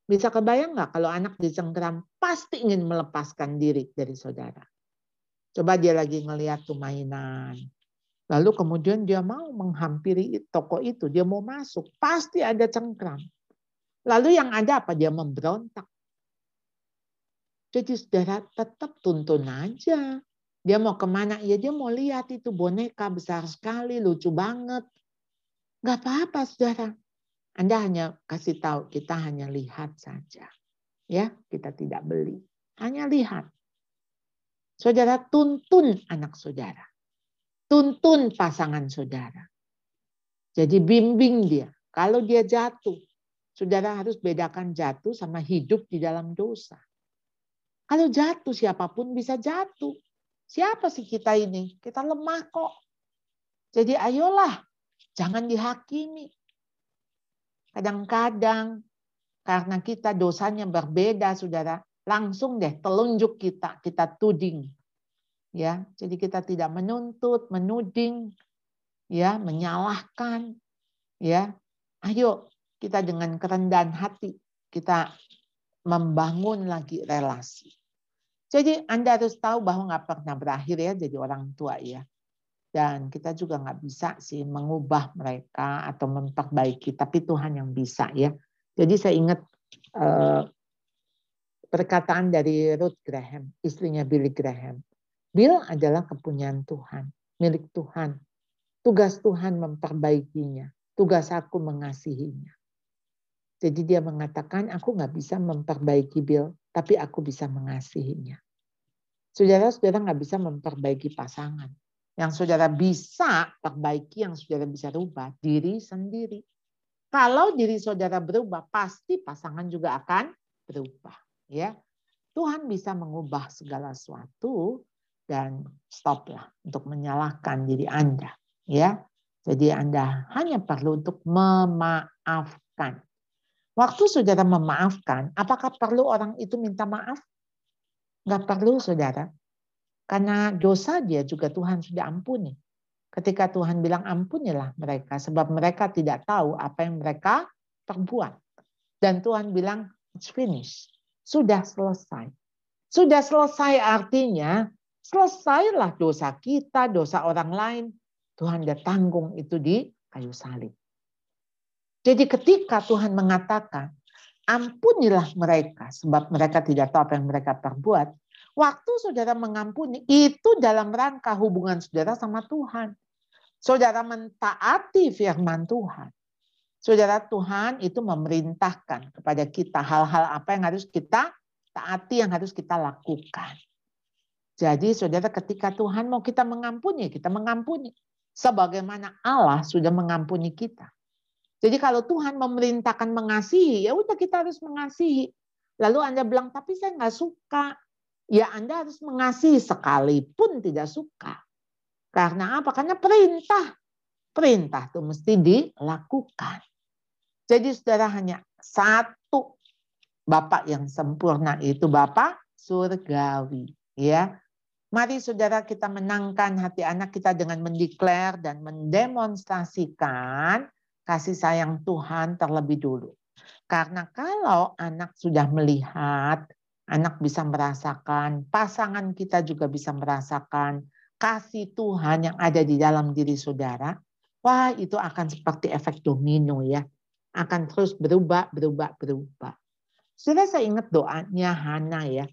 Bisa kebayang nggak kalau anak dicengkram, pasti ingin melepaskan diri dari saudara. Coba dia lagi ngelihat tuh mainan. Lalu kemudian dia mau menghampiri toko itu, dia mau masuk, pasti ada cengkram. Lalu yang ada apa? Dia memberontak. Jadi saudara tetap tuntun aja. Dia mau kemana? Ya dia mau lihat itu boneka besar sekali, lucu banget. Gak apa-apa saudara. Anda hanya kasih tahu, kita hanya lihat saja. Ya, kita tidak beli. Hanya lihat. Saudara tuntun anak saudara. Tuntun pasangan saudara. Jadi bimbing dia. Kalau dia jatuh, saudara harus bedakan jatuh sama hidup di dalam dosa. Kalau jatuh, siapapun bisa jatuh. Siapa sih kita ini? Kita lemah kok. Jadi ayolah, jangan dihakimi. Kadang-kadang karena kita dosanya berbeda, saudara, langsung deh telunjuk kita tuding. Ya, jadi kita tidak menuntut, menuding, ya, menyalahkan, ya. Ayo kita dengan kerendahan hati kita membangun lagi relasi. Jadi Anda harus tahu bahwa nggak pernah berakhir ya jadi orang tua ya. Dan kita juga nggak bisa sih mengubah mereka atau memperbaiki, tapi Tuhan yang bisa ya. Jadi saya ingat perkataan dari Ruth Graham, istrinya Billy Graham. Bill adalah kepunyaan Tuhan, milik Tuhan. Tugas Tuhan memperbaikinya, tugas aku mengasihinya. Jadi dia mengatakan, aku nggak bisa memperbaiki Bill, tapi aku bisa mengasihinya. Saudara-saudara nggak bisa memperbaiki pasangan. Yang saudara bisa perbaiki, yang saudara bisa rubah, diri sendiri. Kalau diri saudara berubah, pasti pasangan juga akan berubah. Ya, Tuhan bisa mengubah segala sesuatu dan stoplah untuk menyalahkan diri Anda. Ya, jadi Anda hanya perlu untuk memaafkan. Waktu saudara memaafkan, apakah perlu orang itu minta maaf? Nggak perlu, saudara. Karena dosa dia juga Tuhan sudah ampuni. Ketika Tuhan bilang ampunilah mereka, sebab mereka tidak tahu apa yang mereka perbuat. Dan Tuhan bilang, it's finished. Sudah selesai. Sudah selesai artinya, selesailah dosa kita, dosa orang lain. Tuhan dia tanggung itu di kayu salib. Jadi ketika Tuhan mengatakan, ampunilah mereka, sebab mereka tidak tahu apa yang mereka perbuat. Waktu saudara mengampuni, itu dalam rangka hubungan saudara sama Tuhan. Saudara mentaati firman Tuhan. Saudara, Tuhan itu memerintahkan kepada kita hal-hal apa yang harus kita taati, yang harus kita lakukan. Jadi saudara, ketika Tuhan mau kita mengampuni, kita mengampuni. Sebagaimana Allah sudah mengampuni kita. Jadi kalau Tuhan memerintahkan mengasihi, ya udah kita harus mengasihi. Lalu Anda bilang, tapi saya nggak suka. Ya Anda harus mengasihi sekalipun tidak suka. Karena apa? Karena perintah. Perintah itu mesti dilakukan. Jadi saudara, hanya satu Bapak yang sempurna, itu Bapak surgawi. Ya, mari saudara kita menangkan hati anak kita dengan mendeklar dan mendemonstrasikan kasih sayang Tuhan terlebih dulu. Karena kalau anak sudah melihat, anak bisa merasakan, pasangan kita juga bisa merasakan kasih Tuhan yang ada di dalam diri saudara, wah itu akan seperti efek domino ya. Akan terus berubah. Saudara, saya ingat doanya Hana ya.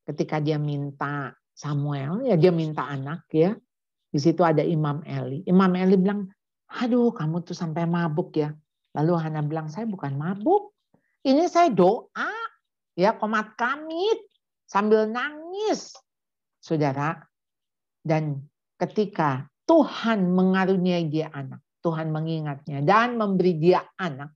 Ketika dia minta Samuel, ya dia minta anak ya. Di situ ada Imam Eli. Imam Eli bilang, aduh kamu tuh sampai mabuk ya. Lalu Hana bilang, saya bukan mabuk. Ini saya doa. Ya, komat kamit. Sambil nangis. Saudara. Dan ketika Tuhan mengaruniai dia anak. Tuhan mengingatnya. Dan memberi dia anak.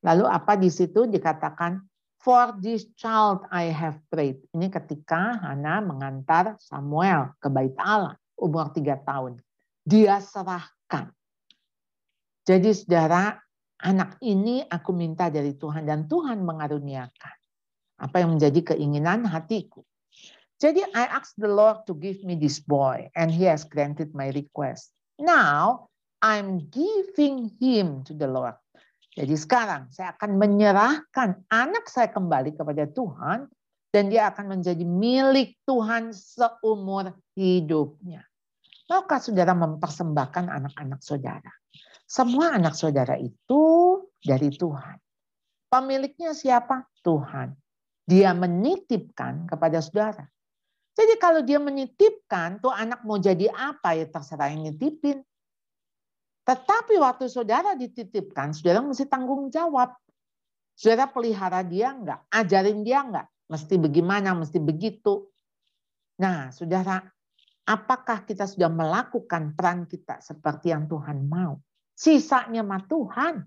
Lalu apa di situ dikatakan, for this child I have prayed. Ini ketika Hana mengantar Samuel ke Bait Allah. Umur 3 tahun. Dia serahkan. Jadi saudara, anak ini aku minta dari Tuhan dan Tuhan mengaruniakan apa yang menjadi keinginan hatiku. Jadi I asked the Lord to give me this boy and he has granted my request. Now I'm giving him to the Lord. Jadi sekarang saya akan menyerahkan anak saya kembali kepada Tuhan dan dia akan menjadi milik Tuhan seumur hidupnya. Maukah saudara mempersembahkan anak-anak saudara? Semua anak saudara itu dari Tuhan. Pemiliknya siapa? Tuhan. Dia menitipkan kepada saudara. Jadi kalau dia menitipkan, tuh anak mau jadi apa ya terserah yang nitipin. Tetapi waktu saudara dititipkan, saudara mesti tanggung jawab. Saudara pelihara dia enggak? Ajarin dia enggak? Mesti bagaimana, mesti begitu. Nah saudara, apakah kita sudah melakukan peran kita seperti yang Tuhan mau? Sisanya mah Tuhan.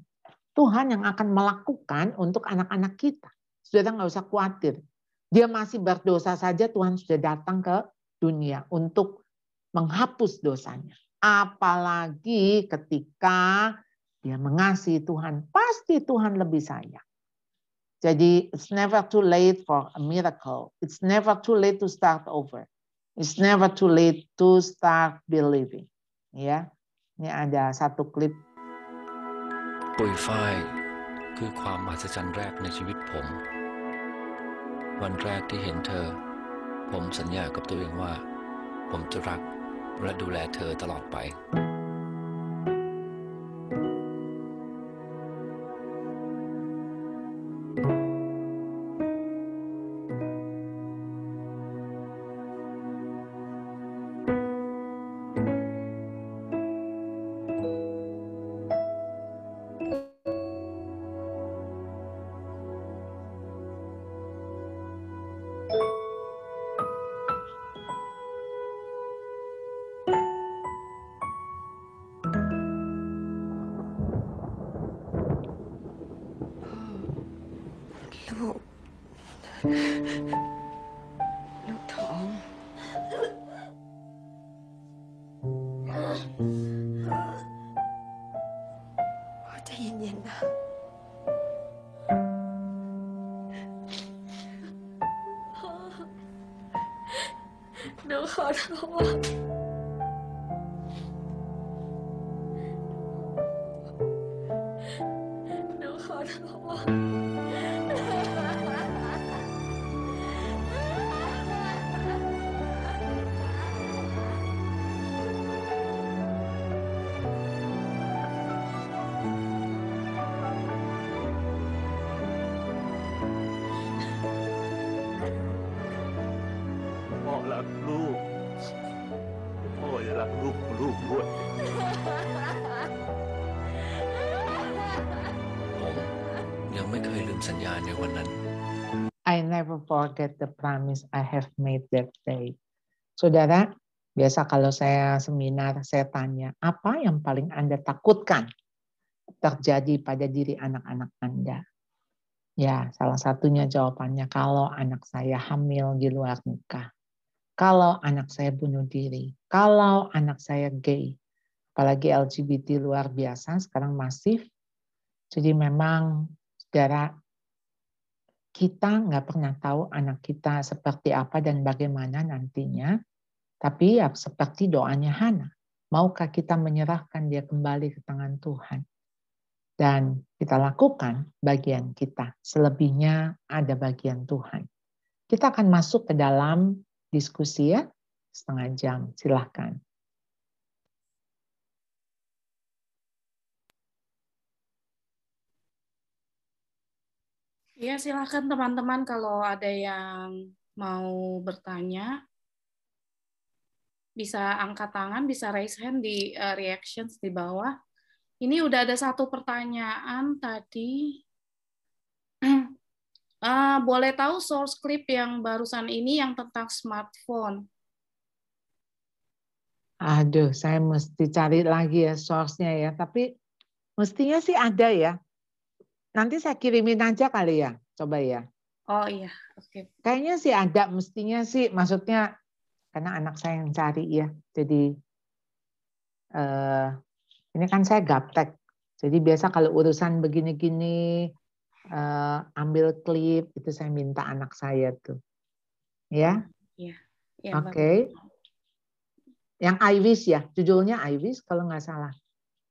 Tuhan yang akan melakukan untuk anak-anak kita. Saudara nggak usah khawatir. Dia masih berdosa saja Tuhan sudah datang ke dunia untuk menghapus dosanya. Apalagi ketika dia mengasihi Tuhan. Pasti Tuhan lebih sayang. Jadi it's never too late for a miracle. It's never too late to start over. It's never too late to start believing. Ya. Ini ada satu klip. ปุยฝ้ายคือความมหัศจรรย์แรกในชีวิตผม วันแรกที่เห็นเธอผมสัญญากับตัวเองว่าผมจะรักและดูแลเธอตลอดไป ลูกท้องพ่อใจเย็นๆนะพ่อหนูขอโทษหนูขอโทษรักลูกพ่อจะรักลูกของลูกด้วย ผมยังไม่เคยลืมสัญญาในวันนั้น I never forget the promise I have made that day. Saudara, biasa kalau saya seminar, saya tanya, apa yang paling Anda takutkan terjadi pada diri anak-anak Anda? Ya, salah satunya jawabannya kalau anak saya hamil di luar nikah. Kalau anak saya bunuh diri, kalau anak saya gay, apalagi LGBT luar biasa, sekarang masif. Jadi memang, saudara, kita nggak pernah tahu anak kita seperti apa dan bagaimana nantinya. Tapi ya seperti doanya Hana, maukah kita menyerahkan dia kembali ke tangan Tuhan? Dan kita lakukan bagian kita. Selebihnya ada bagian Tuhan. Kita akan masuk ke dalam diskusi ya. Setengah jam, silahkan. Ya, silakan teman-teman kalau ada yang mau bertanya, bisa angkat tangan, bisa raise hand di reactions di bawah. Ini udah ada satu pertanyaan tadi. Boleh tahu source clip yang barusan ini yang tentang smartphone? Aduh, saya mesti cari lagi ya source-nya ya. Tapi mestinya sih ada ya. Nanti saya kirimin aja kali ya. Coba ya. Oh iya, oke. Kayaknya sih ada, mestinya sih. Maksudnya karena anak saya yang cari ya. Jadi ini kan saya gaptek. Jadi biasa kalau urusan begini-gini, ambil klip, itu saya minta anak saya tuh. Ya, Iya. Oke. Yang I Wish ya, judulnya I Wish kalau nggak salah.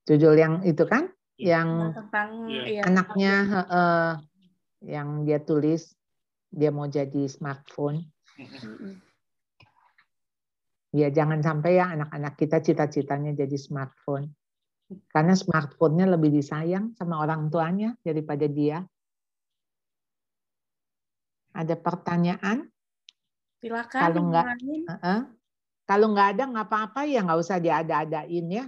Judul yang itu kan, yang Tentang anaknya yang dia tulis, dia mau jadi smartphone. Ya jangan sampai ya anak-anak kita cita-citanya jadi smartphone. Karena smartphone-nya lebih disayang sama orang tuanya daripada dia. Ada pertanyaan? Silakan. Kalau nggak ada nggak apa-apa ya, nggak usah diada-adain ya.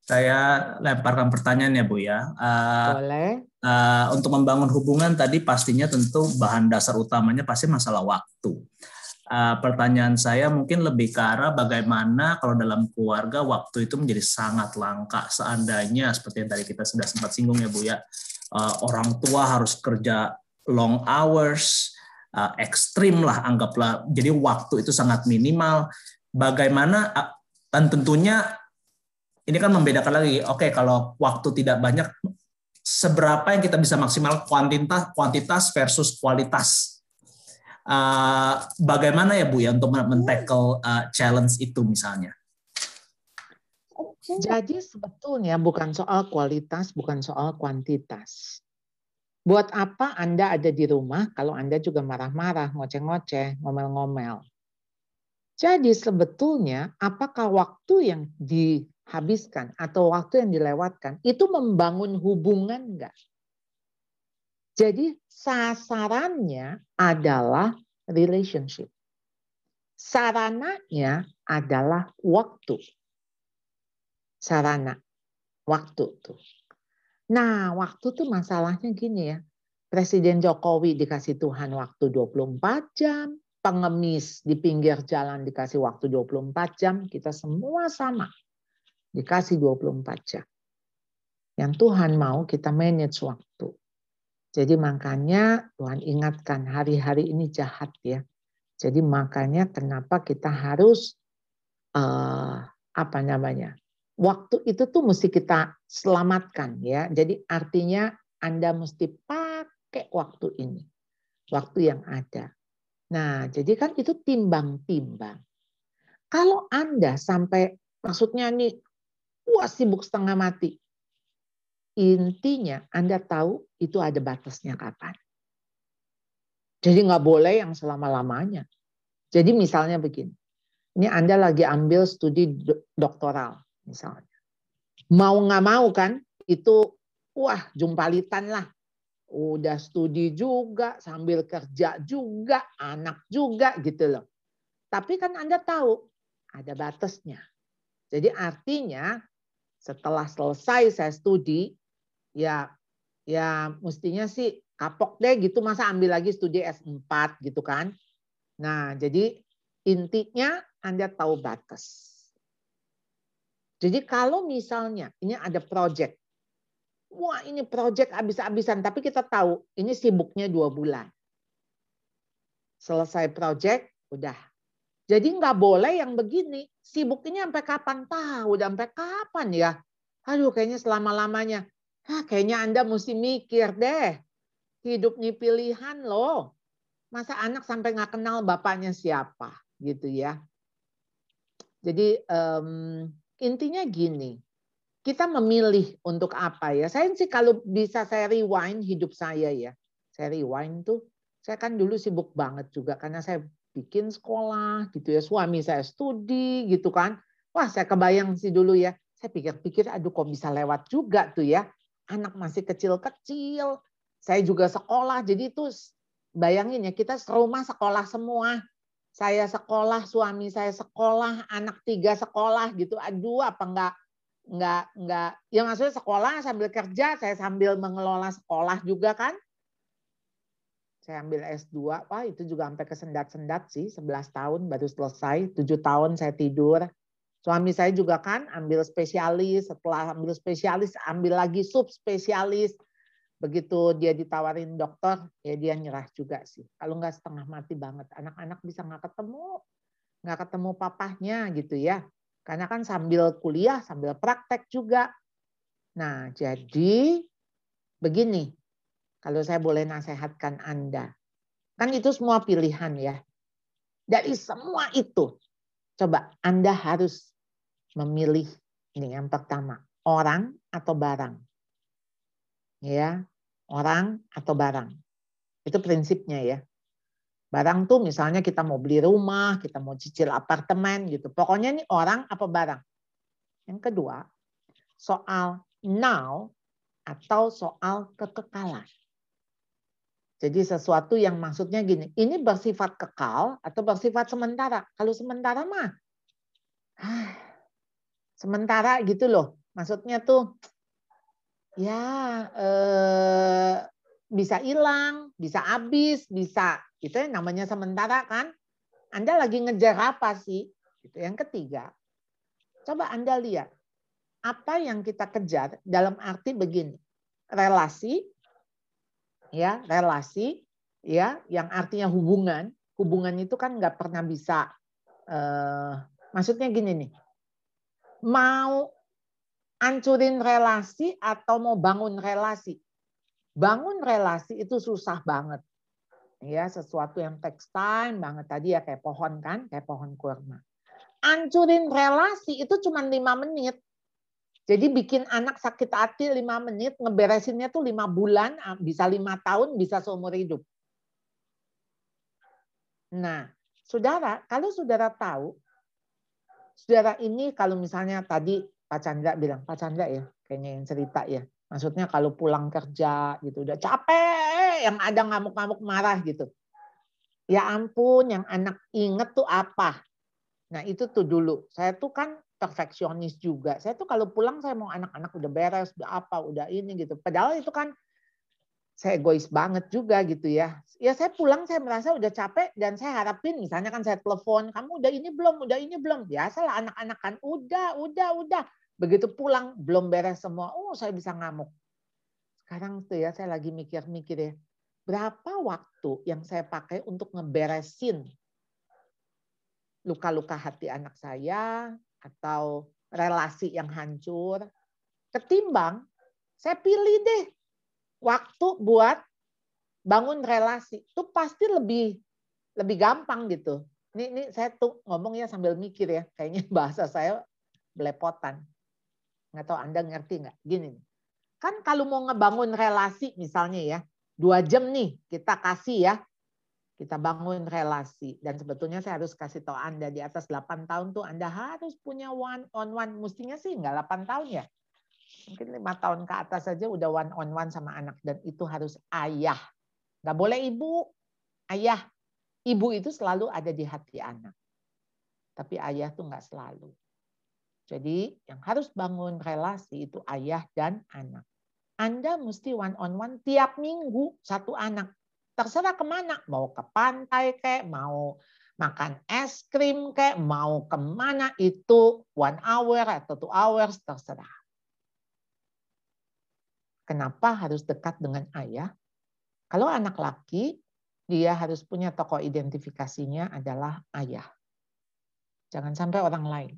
Saya lemparkan pertanyaan ya Bu ya. Boleh. Untuk membangun hubungan tadi pastinya tentu bahan dasar utamanya pasti masalah waktu. Pertanyaan saya mungkin lebih ke arah bagaimana kalau dalam keluarga waktu itu menjadi sangat langka. Seandainya seperti yang tadi kita sudah sempat singgung ya Bu ya, orang tua harus kerja long hours, ekstrim lah anggaplah, jadi waktu itu sangat minimal. Bagaimana, dan tentunya ini kan membedakan lagi, oke kalau waktu tidak banyak, seberapa yang kita bisa maksimal kuantitas versus kualitas. Bagaimana ya Bu ya untuk men-tackle challenge itu misalnya? Jadi sebetulnya bukan soal kualitas, bukan soal kuantitas. Buat apa Anda ada di rumah kalau Anda juga marah-marah, ngoceh-ngoceh, ngomel-ngomel. Jadi sebetulnya apakah waktu yang dihabiskan atau waktu yang dilewatkan itu membangun hubungan enggak? Jadi sasarannya adalah relationship. Sarananya adalah waktu. Sarana, waktu tuh. Nah, waktu tuh masalahnya gini ya. Presiden Jokowi dikasih Tuhan waktu 24 jam. Pengemis di pinggir jalan dikasih waktu 24 jam. Kita semua sama. Dikasih 24 jam. Yang Tuhan mau kita manage waktu. Jadi makanya Tuhan ingatkan hari-hari ini jahat ya. Jadi makanya kenapa kita harus waktu itu tuh mesti kita selamatkan ya. Jadi artinya Anda mesti pakai waktu ini. Waktu yang ada. Nah, jadi kan itu timbang-timbang. Kalau Anda sampai maksudnya nih sibuk setengah mati. Intinya Anda tahu itu ada batasnya kapan. Jadi nggak boleh yang selama-lamanya. Jadi misalnya begini. Ini Anda lagi ambil studi doktoral misalnya. Mau nggak mau kan itu jumpalitan lah. Udah studi juga, sambil kerja juga, anak juga gitu loh. Tapi kan Anda tahu ada batasnya. Jadi artinya setelah selesai saya studi, ya mestinya sih kapok deh gitu, masa ambil lagi studi S4 gitu kan. Nah jadi intinya Anda tahu batas. Jadi kalau misalnya ini ada project, ini project habis-habisan, tapi kita tahu ini sibuknya 2 bulan. Selesai project, udah. Jadi nggak boleh yang begini, sibuk ini sampai kapan? Udah sampai kapan ya? Aduh kayaknya selama-lamanya. Kayaknya Anda mesti mikir deh. Hidup nih pilihan loh. Masa anak sampai nggak kenal bapaknya siapa gitu ya. Jadi intinya gini, kita memilih untuk apa ya. Saya sih kalau bisa saya rewind hidup saya ya. Saya rewind tuh, saya kan dulu sibuk banget juga karena saya bikin sekolah gitu ya. Suami saya studi gitu kan. Wah saya kebayang sih dulu ya. Saya pikir-pikir aduh kok bisa lewat juga tuh ya. Anak masih kecil-kecil. Saya juga sekolah. Jadi itu bayangin ya kita serumah sekolah semua. Saya sekolah, suami saya sekolah, anak 3 sekolah gitu. Aduh apa enggak. Ya maksudnya sekolah sambil kerja, saya sambil mengelola sekolah juga kan. Saya ambil S2, wah itu juga sampai kesendat-sendat sih, 11 tahun baru selesai, 7 tahun saya tidur. Suami saya juga kan ambil spesialis, setelah ambil spesialis ambil lagi subspesialis. Begitu dia ditawarin dokter, ya dia nyerah juga sih. Kalau nggak setengah mati banget, anak-anak bisa nggak ketemu papahnya gitu ya. Karena kan sambil kuliah, sambil praktek juga. Nah jadi begini, kalau saya boleh nasihatkan Anda, kan itu semua pilihan ya. Dari semua itu, coba Anda harus memilih ini yang pertama, orang atau barang. Ya, orang atau barang. Itu prinsipnya ya. Barang tuh misalnya kita mau beli rumah, kita mau cicil apartemen gitu. Pokoknya ini orang apa barang. Yang kedua, soal now atau soal kekekalan. Jadi sesuatu yang maksudnya gini, ini bersifat kekal atau bersifat sementara. Kalau sementara mah, sementara gitu loh. Maksudnya tuh, ya bisa hilang, bisa habis, bisa. Itu yang namanya sementara kan. Anda lagi ngejar apa sih? Itu yang ketiga. Coba Anda lihat, apa yang kita kejar dalam arti begini. Relasi, ya relasi ya yang artinya hubungan itu kan nggak pernah bisa maksudnya gini nih, mau hancurin relasi atau mau bangun relasi itu susah banget ya, sesuatu yang takes time banget tadi ya, kayak pohon kan, kayak pohon kurma. Hancurin relasi itu cuma 5 menit. Jadi bikin anak sakit hati 5 menit, ngeberesinnya tuh 5 bulan, bisa 5 tahun, bisa seumur hidup. Nah, saudara, kalau saudara tahu, saudara ini kalau misalnya tadi Pak Chandra bilang, Pak Chandra ya, kayaknya yang cerita ya, maksudnya kalau pulang kerja gitu, udah capek, yang ada ngamuk-ngamuk marah gitu. Ya ampun, yang anak inget tuh apa? Nah itu tuh dulu, saya tuh kan perfeksionis juga. Saya tuh kalau pulang saya mau anak-anak udah beres, udah apa, udah ini gitu. Padahal itu kan saya egois banget juga gitu ya. Ya saya pulang saya merasa udah capek dan saya harapin misalnya kan saya telepon, kamu udah ini belum? Biasalah anak-anak kan udah. Begitu pulang belum beres semua, saya bisa ngamuk. Sekarang tuh ya saya lagi mikir-mikir ya, berapa waktu yang saya pakai untuk ngeberesin luka-luka hati anak saya atau relasi yang hancur, ketimbang saya pilih deh waktu buat bangun relasi. Itu pasti lebih gampang gitu. Ini saya tuh ngomong ya sambil mikir ya, kayaknya bahasa saya belepotan. Nggak tahu Anda ngerti nggak? Gini, kan kalau mau ngebangun relasi misalnya ya, 2 jam nih kita kasih ya, kita bangun relasi. Dan sebetulnya saya harus kasih tahu Anda, di atas 8 tahun tuh Anda harus punya one on one. Mestinya sih enggak 8 tahun ya. Mungkin 5 tahun ke atas saja udah one on one sama anak. Dan itu harus ayah. Enggak boleh ibu. Ayah. Ibu itu selalu ada di hati anak. Tapi ayah tuh enggak selalu. Jadi yang harus bangun relasi itu ayah dan anak. Anda mesti one on one tiap minggu satu anak. Terserah kemana, mau ke pantai kayak, mau makan es krim kayak, mau kemana itu 1 hour atau 2 hours terserah. Kenapa harus dekat dengan ayah? Kalau anak laki, dia harus punya tokoh identifikasinya adalah ayah. Jangan sampai orang lain.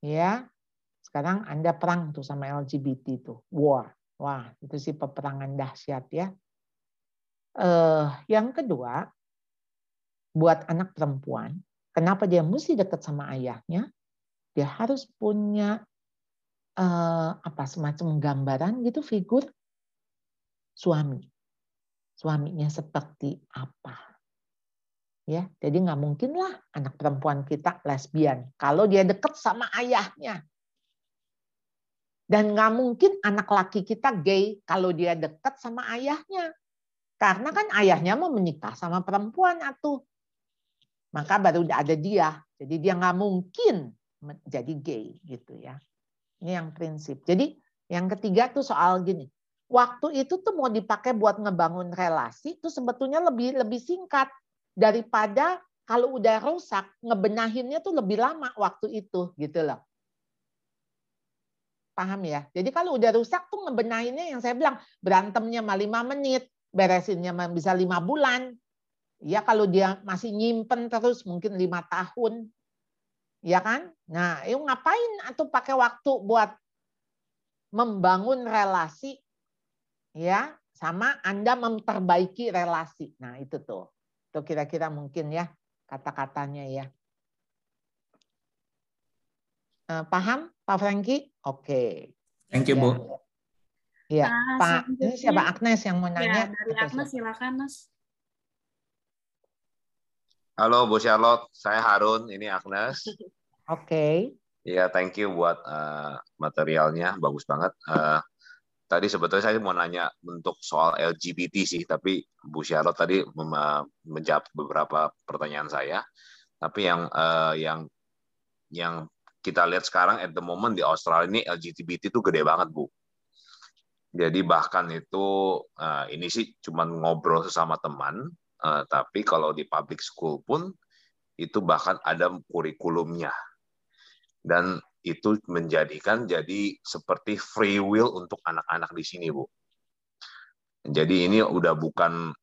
Ya, sekarang Anda perang tuh sama LGBT tuh, war. Wah, itu sih peperangan dahsyat ya. Yang kedua, buat anak perempuan, kenapa dia mesti dekat sama ayahnya? Dia harus punya semacam gambaran gitu, figur suaminya seperti apa. Ya, jadi nggak mungkin lah anak perempuan kita lesbian kalau dia deket sama ayahnya. Dan nggak mungkin anak laki kita gay kalau dia deket sama ayahnya. Karena kan ayahnya mau menikah sama perempuan atuh. Maka baru ada dia. Jadi dia nggak mungkin jadi gay gitu ya. Ini yang prinsip. Jadi yang ketiga tuh soal gini. Waktu itu tuh mau dipakai buat ngebangun relasi tuh sebetulnya lebih singkat daripada kalau udah rusak ngebenahinnya tuh lebih lama waktu itu gitu loh. Paham ya? Jadi kalau udah rusak tuh ngebenahinnya yang saya bilang berantemnya mah 5 menit, beresinnya mah bisa 5 bulan. Ya kalau dia masih nyimpen terus mungkin 5 tahun. Ya kan? Nah, yuk ngapain atau pakai waktu buat membangun relasi ya sama Anda memperbaiki relasi. Nah, itu tuh. Itu kira-kira mungkin ya kata-katanya ya. Paham Pak Franky? Oke. Thank you, Bu. Ya, Pak. Ini siapa? Agnes yang mau Ya, nanya? dari Agnes silakan, Mas. Halo Bu Charlotte, saya Harun, ini Agnes. Oke. Ya, thank you buat materialnya, bagus banget. Tadi sebetulnya saya mau nanya untuk soal LGBT sih, tapi Bu Charlotte tadi menjawab beberapa pertanyaan saya. Tapi yang kita lihat sekarang at the moment di Australia ini LGBT itu gede banget, Bu. Jadi bahkan itu ini sih cuma ngobrol sesama teman, tapi kalau di public school pun itu bahkan ada kurikulumnya. Dan itu menjadikan jadi seperti free will untuk anak-anak di sini, Bu. Jadi ini udah bukan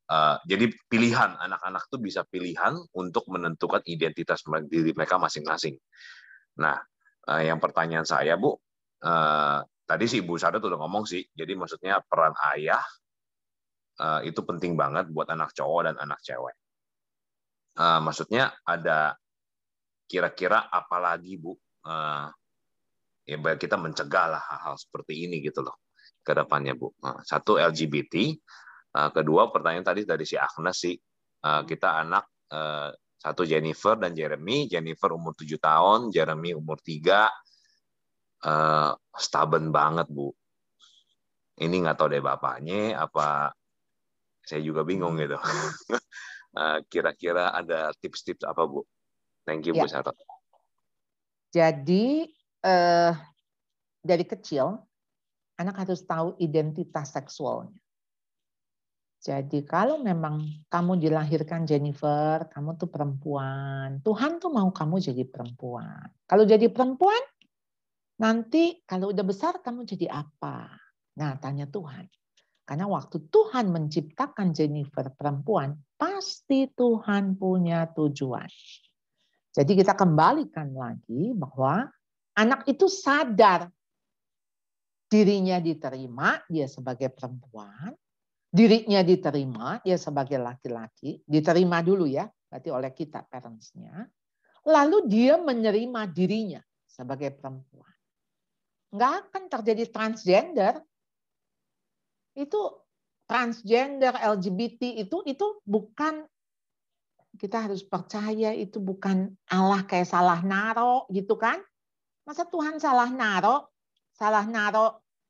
jadi pilihan, anak-anak tuh bisa pilihan untuk menentukan identitas diri mereka masing-masing. Nah, yang pertanyaan saya, Bu, tadi sih Ibu Sadat udah ngomong sih, jadi maksudnya peran ayah itu penting banget buat anak cowok dan anak cewek. Maksudnya ada kira-kira apa lagi, Bu, ya kita mencegah lah hal-hal seperti ini gitu loh ke depannya, Bu. Satu LGBT, kedua pertanyaan tadi dari si Agnes sih, kita anak satu Jennifer dan Jeremy. Jennifer umur 7 tahun, Jeremy umur 3. Stubborn banget, Bu. Ini nggak tahu deh bapaknya apa, saya juga bingung gitu. Kira-kira ada tips-tips apa, Bu? Thank you, Bu Sarot. Jadi dari kecil anak harus tahu identitas seksualnya. Jadi kalau memang kamu dilahirkan Jennifer, kamu tuh perempuan, Tuhan tuh mau kamu jadi perempuan. Kalau jadi perempuan, nanti kalau udah besar kamu jadi apa? Nah, tanya Tuhan. Karena waktu Tuhan menciptakan Jennifer perempuan, pasti Tuhan punya tujuan. Jadi kita kembalikan lagi bahwa anak itu sadar dirinya diterima, dia sebagai perempuan, dirinya diterima, dia sebagai laki-laki, diterima dulu ya, berarti oleh kita parents-nya. Lalu dia menerima dirinya sebagai perempuan. Nggak akan terjadi transgender. Itu transgender, LGBT itu bukan, kita harus percaya itu bukan Allah kayak salah naro gitu kan. Masa Tuhan salah naro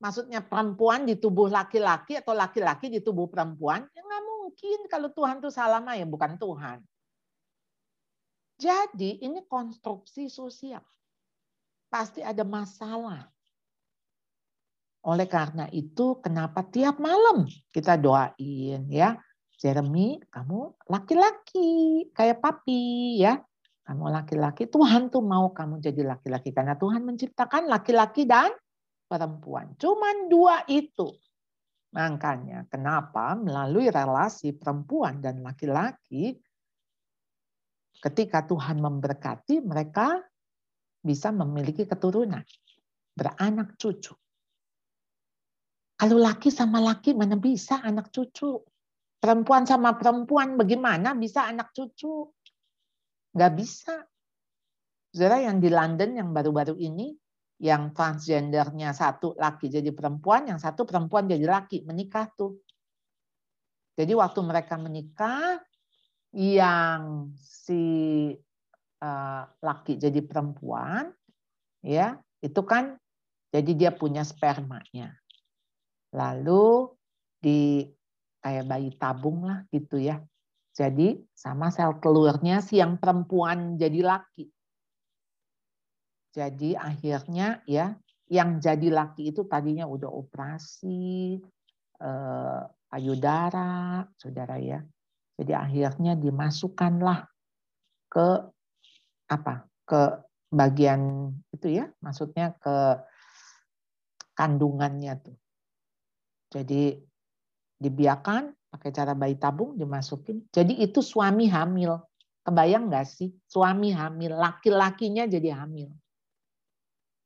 maksudnya perempuan di tubuh laki-laki atau laki-laki di tubuh perempuan? Ya nggak mungkin. Kalau Tuhan itu salah mah ya bukan Tuhan. Jadi ini konstruksi sosial. Pasti ada masalah. Oleh karena itu kenapa tiap malam kita doain ya. Jeremy, kamu laki-laki kayak papi ya. Kamu laki-laki, Tuhan tuh mau kamu jadi laki-laki karena Tuhan menciptakan laki-laki dan perempuan. Cuman 2 itu. Makanya kenapa melalui relasi perempuan dan laki-laki ketika Tuhan memberkati mereka bisa memiliki keturunan, beranak cucu. Kalau laki sama laki mana bisa anak cucu? Perempuan sama perempuan bagaimana bisa anak cucu? Nggak bisa. Saudara yang di London yang baru-baru ini yang transgendernya satu laki jadi perempuan, yang satu perempuan jadi laki, menikah tuh. Jadi waktu mereka menikah, yang si laki jadi perempuan, ya itu kan jadi dia punya spermanya. Lalu kayak bayi tabung lah gitu ya. Jadi sama sel telurnya si yang perempuan jadi laki. Jadi akhirnya ya yang jadi laki itu tadinya udah operasi payudara, saudara ya. Jadi akhirnya dimasukkanlah ke ke bagian itu ya, maksudnya ke kandungannya tuh. Jadi dibiarkan pakai cara bayi tabung dimasukin. Jadi itu suami hamil. Kebayang nggak sih? Suami hamil, laki-lakinya jadi hamil.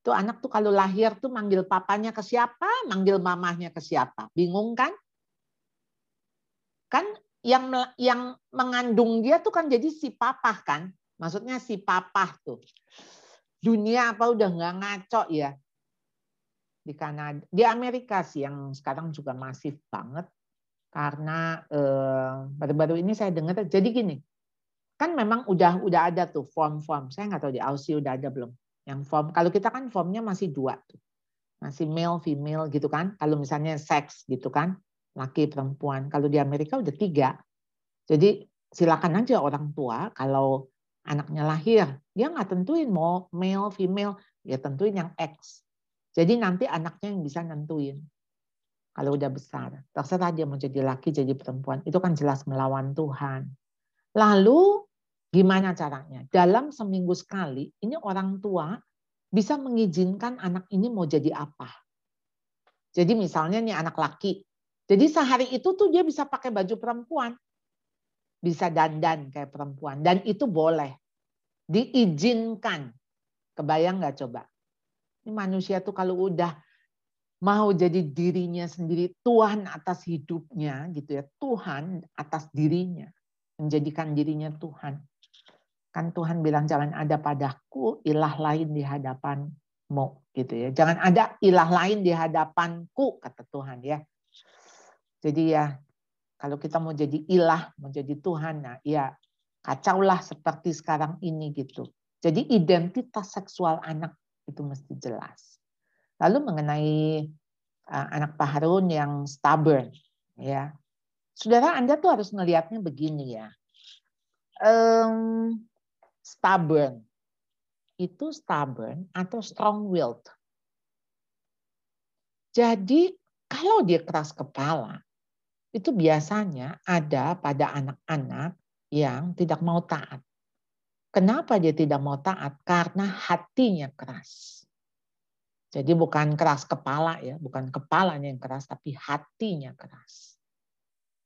Tuh anak tuh kalau lahir tuh manggil papanya ke siapa, manggil mamahnya ke siapa. Bingung kan? Kan yang mengandung dia tuh kan jadi si papah kan. Maksudnya si papah tuh. Dunia apa udah nggak ngaco ya. Di Kanada, di Amerika sih yang sekarang juga masif banget. Karena baru-baru ini saya dengar, jadi gini, kan memang udah ada tuh form-form. Saya nggak tahu di Aussie udah ada belum. Yang form, kalau kita kan formnya masih 2 tuh. Masih male, female gitu kan. Kalau misalnya seks gitu kan, laki, perempuan. Kalau di Amerika udah 3. Jadi silakan aja orang tua kalau anaknya lahir, dia nggak tentuin mau male, female, ya tentuin yang X. Jadi nanti anaknya yang bisa nentuin. Kalau udah besar, terserah dia mau jadi laki, jadi perempuan. Itu kan jelas melawan Tuhan. Lalu gimana caranya? Dalam seminggu sekali, ini orang tua bisa mengizinkan anak ini mau jadi apa. Jadi misalnya nih anak laki. Jadi sehari itu tuh dia bisa pakai baju perempuan. Bisa dandan kayak perempuan. Dan itu boleh. Diizinkan. Kebayang nggak coba? Ini manusia tuh kalau udah mau jadi dirinya sendiri, Tuhan atas hidupnya gitu ya, Tuhan atas dirinya, menjadikan dirinya Tuhan. Kan Tuhan bilang jangan ada padaku ilah lain di hadapanmu gitu ya. Jangan ada ilah lain di hadapanku kata Tuhan ya. Jadi ya kalau kita mau jadi ilah, mau jadi Tuhan, nah ya kacaulah seperti sekarang ini gitu. Jadi identitas seksual anak itu mesti jelas. Lalu mengenai anak Pak Harun yang stubborn, ya, saudara Anda tuh harus ngelihatnya begini ya, stubborn itu stubborn atau strong-willed. Jadi kalau dia keras kepala, itu biasanya ada pada anak-anak yang tidak mau taat. Kenapa dia tidak mau taat? Karena hatinya keras. Jadi bukan keras kepala ya, bukan kepalanya yang keras, tapi hatinya keras.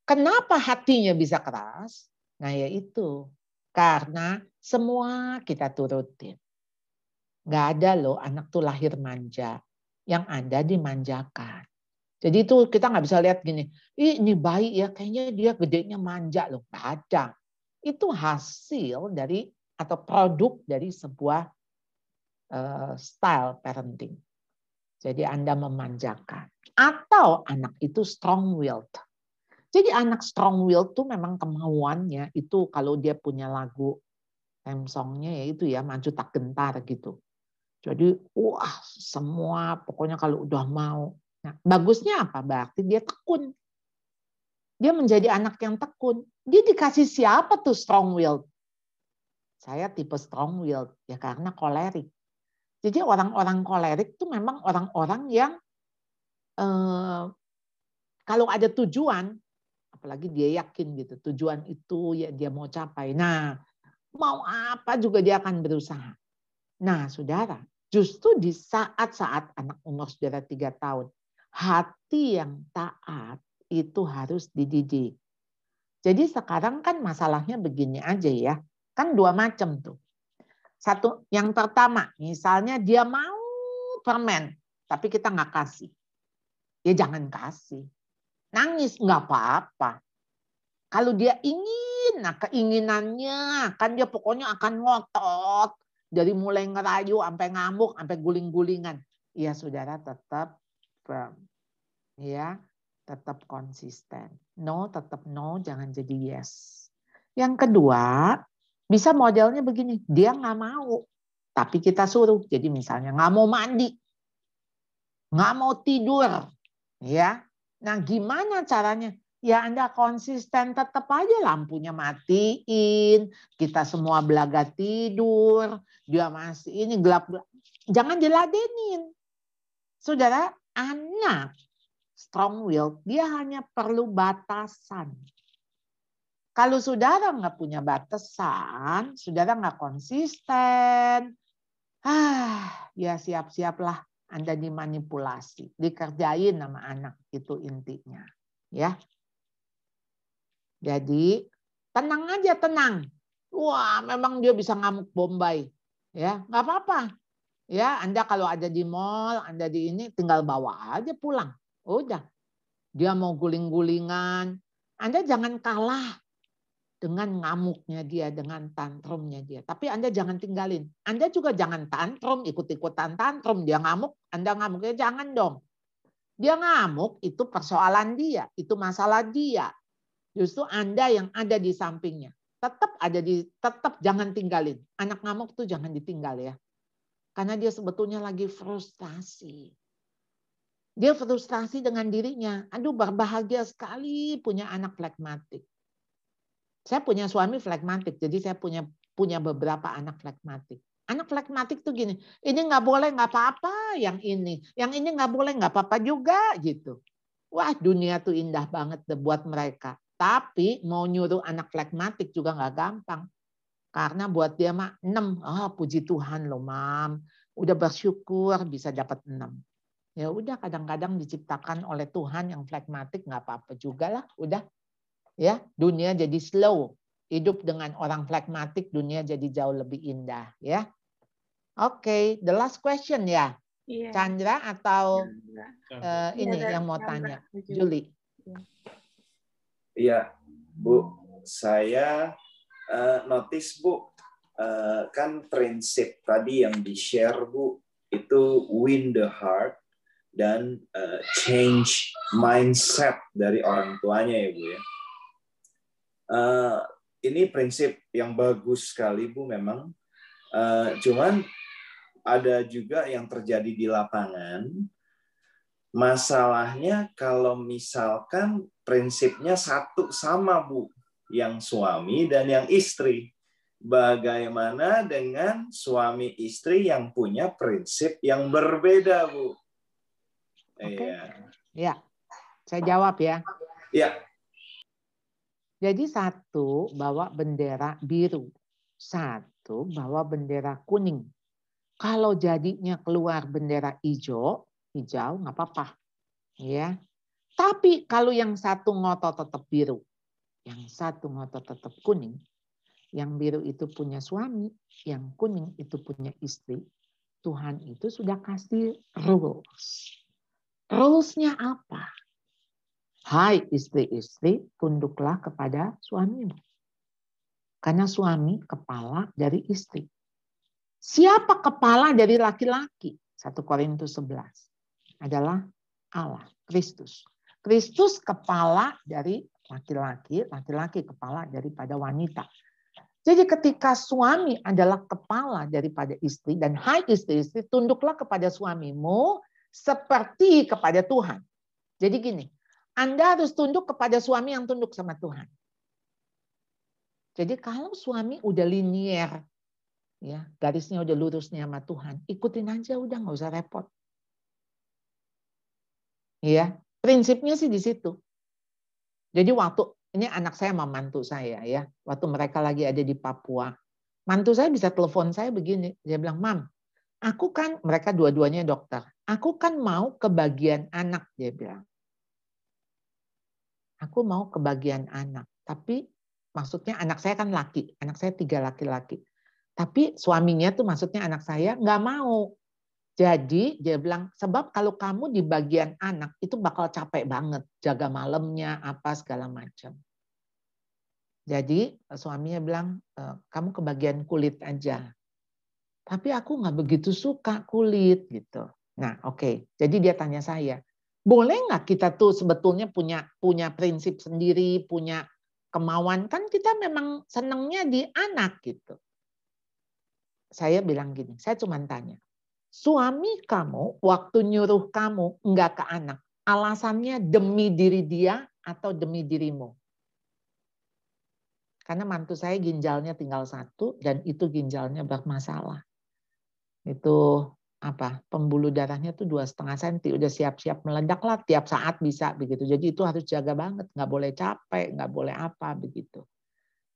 Kenapa hatinya bisa keras? Nah yaitu karena semua kita turutin. Nggak ada loh anak tuh lahir manja, yang ada dimanjakan. Jadi itu kita nggak bisa lihat gini, ini bayi ya kayaknya dia gedenya manja loh, nggak ada. Itu hasil dari atau produk dari sebuah style parenting. Jadi Anda memanjakan. Atau anak itu strong-willed. Jadi anak strong-willed tuh memang kemauannya itu kalau dia punya lagu theme song-nya ya itu ya maju tak gentar gitu. Jadi wah semua pokoknya kalau udah mau. Nah, bagusnya apa? Berarti dia tekun. Dia menjadi anak yang tekun. Dia dikasih siapa tuh strong-willed? Saya tipe strong-willed ya karena kolerik. Jadi orang-orang kolerik itu memang orang-orang yang kalau ada tujuan, apalagi dia yakin gitu, tujuan itu ya dia mau capai. Nah, mau apa juga dia akan berusaha. Nah, saudara, justru di saat-saat anak umur saudara 3 tahun, hati yang taat itu harus dididik. Jadi sekarang kan masalahnya begini aja ya, kan 2 macam tuh. Satu, yang pertama, misalnya dia mau permen, tapi kita nggak kasih. Ya jangan kasih. Nangis nggak apa-apa. Kalau dia ingin, nah keinginannya kan dia pokoknya akan ngotot. Dari mulai ngerayu, sampai ngamuk, sampai guling-gulingan. Ya saudara tetap firm. Ya, tetap konsisten. No, tetap no, jangan jadi yes. Yang kedua, bisa modelnya begini, dia nggak mau, tapi kita suruh. Jadi misalnya nggak mau mandi, nggak mau tidur, ya. Nah, gimana caranya? Ya Anda konsisten, tetap aja lampunya matiin, kita semua belaga tidur, dia masih ini gelap-gelap. Jangan diladenin. Saudara, anak strong will, dia hanya perlu batasan. Kalau saudara nggak punya batasan, saudara nggak konsisten, ya siap-siaplah Anda dimanipulasi, dikerjain sama anak, itu intinya. Ya. Jadi tenang aja, tenang. Wah, memang dia bisa ngamuk Bombay. Ya, nggak apa-apa. Ya, Anda kalau ada di mall, Anda di ini tinggal bawa aja pulang. Udah. Dia mau guling-gulingan, Anda jangan kalah dengan ngamuknya dia, dengan tantrumnya dia. Tapi Anda jangan tinggalin. Anda juga jangan tantrum, ikut-ikutan tantrum. Dia ngamuk, Anda ngamuk. Ya jangan dong. Dia ngamuk, itu persoalan dia. Itu masalah dia. Justru Anda yang ada di sampingnya. Tetap jangan tinggalin. Anak ngamuk tuh jangan ditinggal ya. Karena dia sebetulnya lagi frustasi. Dia frustasi dengan dirinya. Aduh, berbahagia sekali punya anak flegmatik. Saya punya suami flegmatik, jadi saya punya beberapa anak flegmatik. Anak flegmatik tuh gini, ini nggak boleh, nggak apa-apa, yang ini nggak boleh, nggak apa-apa juga gitu. Wah, dunia tuh indah banget buat mereka. Tapi mau nyuruh anak flegmatik juga nggak gampang, karena buat dia mah 6. Puji Tuhan loh, Mam, udah bersyukur bisa dapat 6. Ya udah, kadang-kadang diciptakan oleh Tuhan yang flegmatik nggak apa-apa juga lah, udah. Ya, dunia jadi slow. Hidup dengan orang flegmatik, dunia jadi jauh lebih indah, ya. Oke, the last question ya. Iya. Chandra atau ini Iya, yang mau Chandra. tanya, Julie. Iya, Bu. Saya notice, Bu, kan prinsip tadi yang di-share, Bu, itu win the heart dan change mindset dari orang tuanya ya, Bu ya. Ini prinsip yang bagus sekali, Bu, memang. Cuman ada juga yang terjadi di lapangan. Masalahnya kalau misalkan prinsipnya satu sama, Bu, yang suami dan yang istri. Bagaimana dengan suami istri yang punya prinsip yang berbeda, Bu? Oke. Iya. Ya, saya jawab ya. Ya. Jadi satu bawa bendera biru, satu bawa bendera kuning. Kalau jadinya keluar bendera hijau nggak apa-apa, ya. Tapi kalau yang satu ngotot tetap biru, yang satu ngotot tetap kuning, yang biru itu punya suami, yang kuning itu punya istri, Tuhan itu sudah kasih rules. Rules-nya apa? Hai istri-istri, tunduklah kepada suamimu. Karena suami kepala dari istri. Siapa kepala dari laki-laki? 1 Korintus 11. Adalah Allah, Kristus. Kristus kepala dari laki-laki, laki-laki kepala daripada wanita. Jadi ketika suami adalah kepala daripada istri, dan hai istri-istri, tunduklah kepada suamimu seperti kepada Tuhan. Jadi gini, Anda harus tunduk kepada suami yang tunduk sama Tuhan. Jadi kalau suami udah linier, ya garisnya udah lurusnya sama Tuhan, ikutin aja, udah nggak usah repot. Ya, prinsipnya sih di situ. Jadi waktu ini anak saya sama mantu saya ya, waktu mereka lagi ada di Papua, mantu saya bisa telepon saya begini, dia bilang, Mam, aku kan, mereka dua-duanya dokter, aku kan mau ke bagian anak, dia bilang. Aku mau ke bagian anak, tapi maksudnya anak saya kan laki, anak saya 3 laki-laki. Tapi suaminya tuh maksudnya anak saya nggak mau. Jadi dia bilang, sebab kalau kamu di bagian anak itu bakal capek banget, jaga malamnya, apa segala macam. Jadi suaminya bilang, kamu ke bagian kulit aja. Tapi aku nggak begitu suka kulit gitu. Nah, oke. Jadi dia tanya saya, boleh nggak kita tuh sebetulnya punya prinsip sendiri, punya kemauan, kan kita memang senangnya di anak gitu. Saya bilang gini, saya cuma tanya, suami kamu waktu nyuruh kamu nggak ke anak, alasannya demi diri dia atau demi dirimu? Karena mantu saya ginjalnya tinggal 1 dan itu ginjalnya bermasalah. Itu pembuluh darahnya tuh 2,5 cm, udah siap-siap meledak lah, tiap saat bisa begitu. Jadi itu harus jaga banget, nggak boleh capek, nggak boleh apa begitu.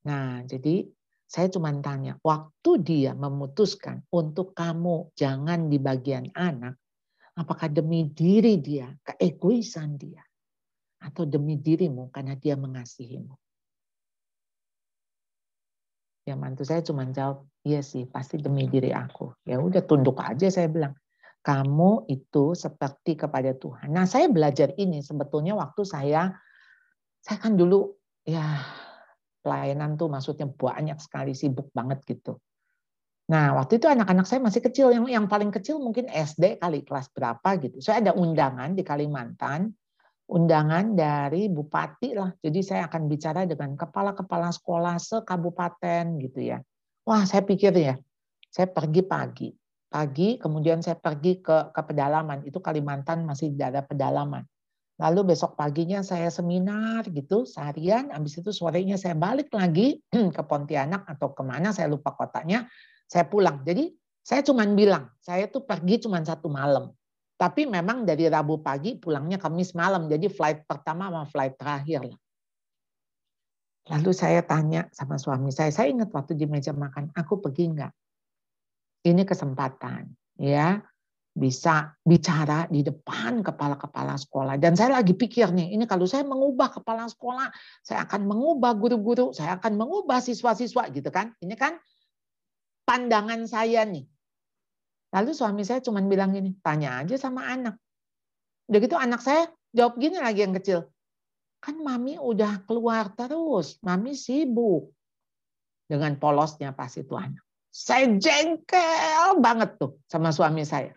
Nah, jadi saya cuma tanya, waktu dia memutuskan untuk kamu jangan di bagian anak, apakah demi diri dia, keegoisan dia, atau demi dirimu karena dia mengasihimu? Ya mantu saya cuma jawab, iya sih pasti demi diri aku. Ya udah tunduk aja, saya bilang. Kamu itu seperti kepada Tuhan. Nah saya belajar ini sebetulnya waktu saya kan dulu ya pelayanan tuh maksudnya banyak sekali, sibuk banget gitu. Nah waktu itu anak-anak saya masih kecil, yang paling kecil mungkin SD kali, kelas berapa gitu. Saya ada undangan di Kalimantan, undangan dari bupati lah. Jadi saya akan bicara dengan kepala-kepala sekolah sekabupaten gitu ya. Wah, saya pikir ya, saya pergi pagi, kemudian saya pergi ke pedalaman. Itu Kalimantan masih ada pedalaman. Lalu besok paginya saya seminar gitu seharian. Habis itu sorenya saya balik lagi ke Pontianak atau kemana, saya lupa kotanya. Saya pulang. Jadi saya cuma bilang, saya tuh pergi cuma 1 malam. Tapi memang dari Rabu pagi pulangnya Kamis malam. Jadi flight pertama sama flight terakhir lah. Lalu saya tanya sama suami saya ingat waktu di meja makan, aku pergi enggak? Ini kesempatan ya, bisa bicara di depan kepala-kepala sekolah. Dan saya lagi pikir nih, ini kalau saya mengubah kepala sekolah, saya akan mengubah guru-guru, saya akan mengubah siswa-siswa gitu kan. Ini kan pandangan saya nih. Lalu suami saya cuma bilang gini, tanya aja sama anak. Udah gitu anak saya jawab gini lagi yang kecil. Kan mami udah keluar terus, mami sibuk. Dengan polosnya pas itu anak. Saya jengkel banget tuh sama suami saya.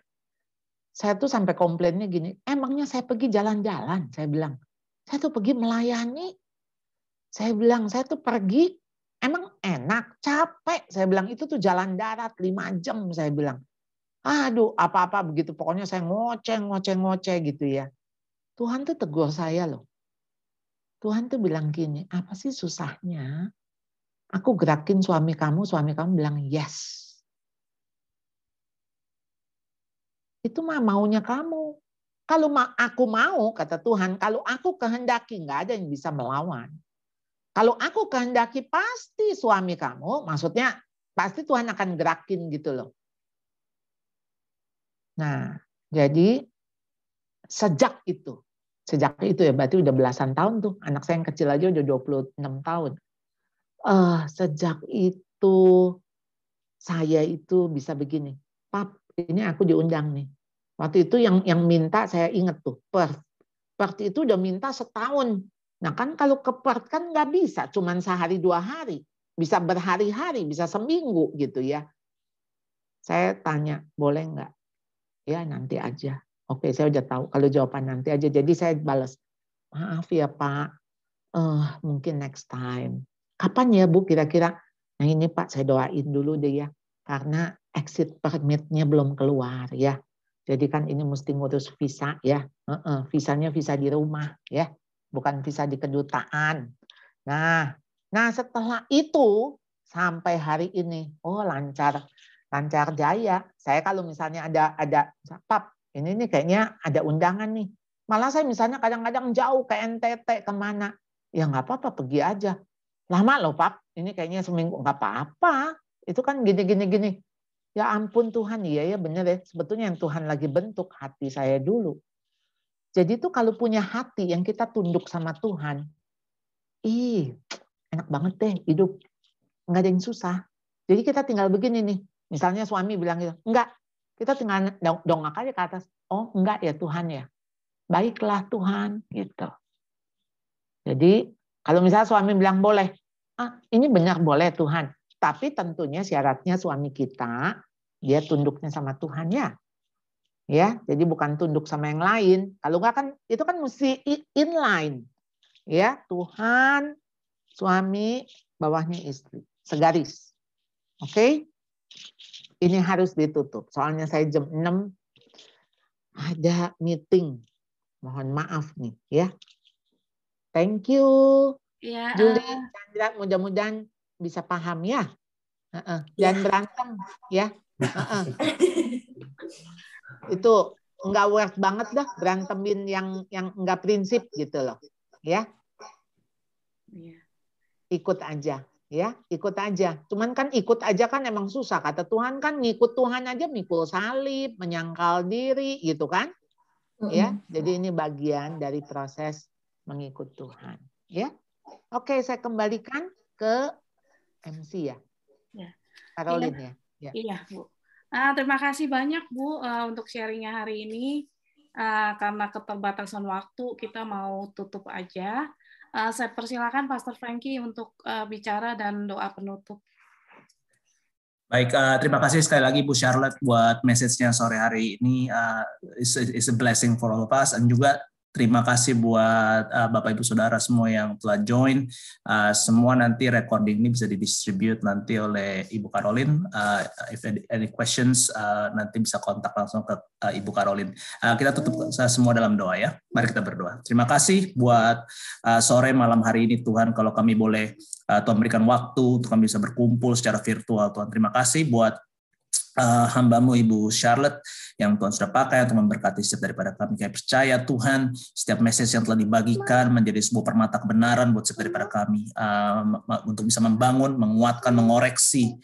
Saya tuh sampai komplainnya gini, emangnya saya pergi jalan-jalan? Saya bilang, saya tuh pergi melayani. Saya bilang, saya tuh pergi, emang enak, capek. Saya bilang, itu tuh jalan darat 5 jam, saya bilang. Aduh, apa-apa begitu. Pokoknya saya ngoceh gitu ya. Tuhan tuh tegur saya loh. Tuhan tuh bilang gini, apa sih susahnya? Aku gerakin suami kamu bilang yes. Itu mah maunya kamu. Kalau aku mau, kata Tuhan, kalau aku kehendaki, nggak ada yang bisa melawan. Kalau aku kehendaki, pasti suami kamu, maksudnya pasti Tuhan akan gerakin gitu loh. Nah, jadi sejak itu ya berarti udah belasan tahun tuh. Anak saya yang kecil aja udah 26 tahun. Sejak itu saya itu bisa begini. Pap, ini aku diundang nih. Waktu itu yang minta saya ingat tuh, Perth itu udah minta setahun. Nah kan kalau ke Perth kan nggak bisa, cuman sehari 2 hari. Bisa berhari-hari, bisa seminggu gitu ya. Saya tanya, boleh nggak? Ya nanti aja. Oke, saya udah tahu kalau jawaban nanti aja. Jadi saya balas, maaf ya Pak, mungkin next time. Kapan ya Bu kira-kira? Nah ini Pak saya doain dulu deh ya. Karena exit permit-nya belum keluar ya. Jadi kan ini mesti ngurus visa ya. Visanya visa di rumah ya. Bukan visa di kedutaan. Nah setelah itu sampai hari ini, lancar jaya. Saya kalau misalnya ada Pap, ini nih kayaknya ada undangan nih. Malah saya misalnya kadang-kadang jauh ke NTT kemana. Ya nggak apa-apa, pergi aja. Lama loh Pap, ini kayaknya seminggu. Nggak apa-apa, itu kan gini. Ya ampun Tuhan, iya ya bener ya. Sebetulnya yang Tuhan lagi bentuk hati saya dulu. Jadi tuh kalau punya hati yang kita tunduk sama Tuhan, enak banget deh hidup. Nggak ada yang susah. Jadi kita tinggal begini nih. Misalnya suami bilang gitu, enggak, kita tinggal dongak aja ke atas. Oh enggak ya Tuhan ya. Baiklah Tuhan gitu. Jadi kalau misalnya suami bilang boleh, ini benar boleh Tuhan. Tapi tentunya syaratnya suami kita Dia tunduknya sama Tuhan ya. Ya, jadi bukan tunduk sama yang lain. Kalau enggak kan itu kan mesti inline. Ya, Tuhan, suami, bawahnya istri, segaris. Oke? Ini harus ditutup. Soalnya saya jam 6 ada meeting. Mohon maaf nih ya. Thank you. Ya, Julie, Chandra, mudah-mudahan bisa paham ya. Jangan berantem ya. Itu enggak worth banget dah berantemin yang enggak prinsip gitu loh. Ya. Ikut aja. Ya, ikut aja. Cuman kan ikut aja kan emang susah. Kata Tuhan kan ngikut Tuhan aja mikul salib, menyangkal diri gitu kan. Ya, jadi ini bagian dari proses mengikut Tuhan. Ya, oke, saya kembalikan ke MC ya. Caroline ya. Iya, Bu. Terima kasih banyak Bu untuk sharingnya hari ini. Karena keterbatasan waktu, kita mau tutup aja. Saya persilakan Pastor Frankie untuk bicara dan doa penutup. Baik, terima kasih sekali lagi Bu Charlotte buat message-nya sore hari ini. It's a blessing for all of us. Dan juga terima kasih buat Bapak Ibu Saudara semua yang telah join. Semua nanti recording ini bisa didistribute nanti oleh Ibu Caroline. If any questions, nanti bisa kontak langsung ke Ibu Caroline. Kita tutup semua dalam doa ya. Mari kita berdoa. Terima kasih buat sore malam hari ini Tuhan, kalau kami boleh Tuhan berikan waktu untuk kami bisa berkumpul secara virtual. Tuhan, terima kasih buat hamba-Mu Ibu Charlotte yang Tuhan sudah pakai untuk memberkati setiap daripada kami. Kami percaya Tuhan, setiap message yang telah dibagikan menjadi sebuah permata kebenaran buat setiap daripada kami, untuk bisa membangun, menguatkan, mengoreksi,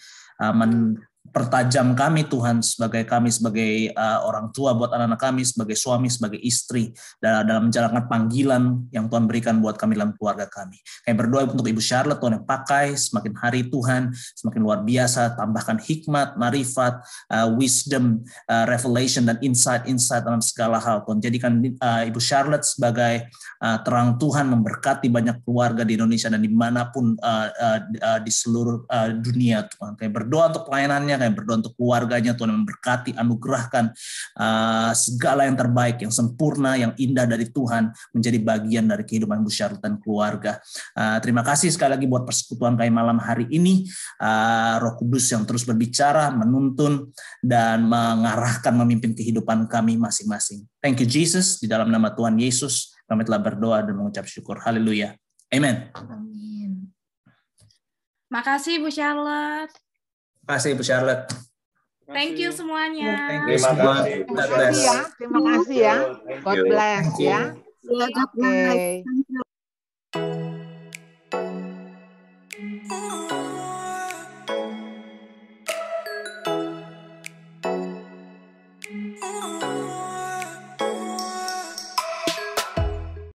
pertajam kami Tuhan, kami sebagai orang tua buat anak-anak kami, sebagai suami, sebagai istri, dalam menjalankan panggilan yang Tuhan berikan buat kami dalam keluarga kami. Kami berdoa untuk Ibu Charlotte, Tuhan yang pakai semakin hari Tuhan, semakin luar biasa, tambahkan hikmat, marifat, wisdom, revelation, dan insight dalam segala hal. Tuhan jadikan Ibu Charlotte sebagai terang Tuhan, memberkati banyak keluarga di Indonesia dan dimanapun di seluruh dunia Tuhan. Kami berdoa untuk pelayanannya, kami berdoa untuk keluarganya, Tuhan memberkati, anugerahkan segala yang terbaik, yang sempurna, yang indah dari Tuhan menjadi bagian dari kehidupan Ibu Charlotte dan keluarga. Terima kasih sekali lagi buat persekutuan kami malam hari ini. Roh Kudus yang terus berbicara, menuntun, dan mengarahkan, memimpin kehidupan kami masing-masing. Thank you Jesus, di dalam nama Tuhan Yesus kami telah berdoa dan mengucap syukur. Haleluya. Amen. Amin. Makasih Bu Charlotte. Terima kasih Bu Charlotte. Thank you semuanya. Terima kasih. Terima kasih ya. God bless ya. God bless.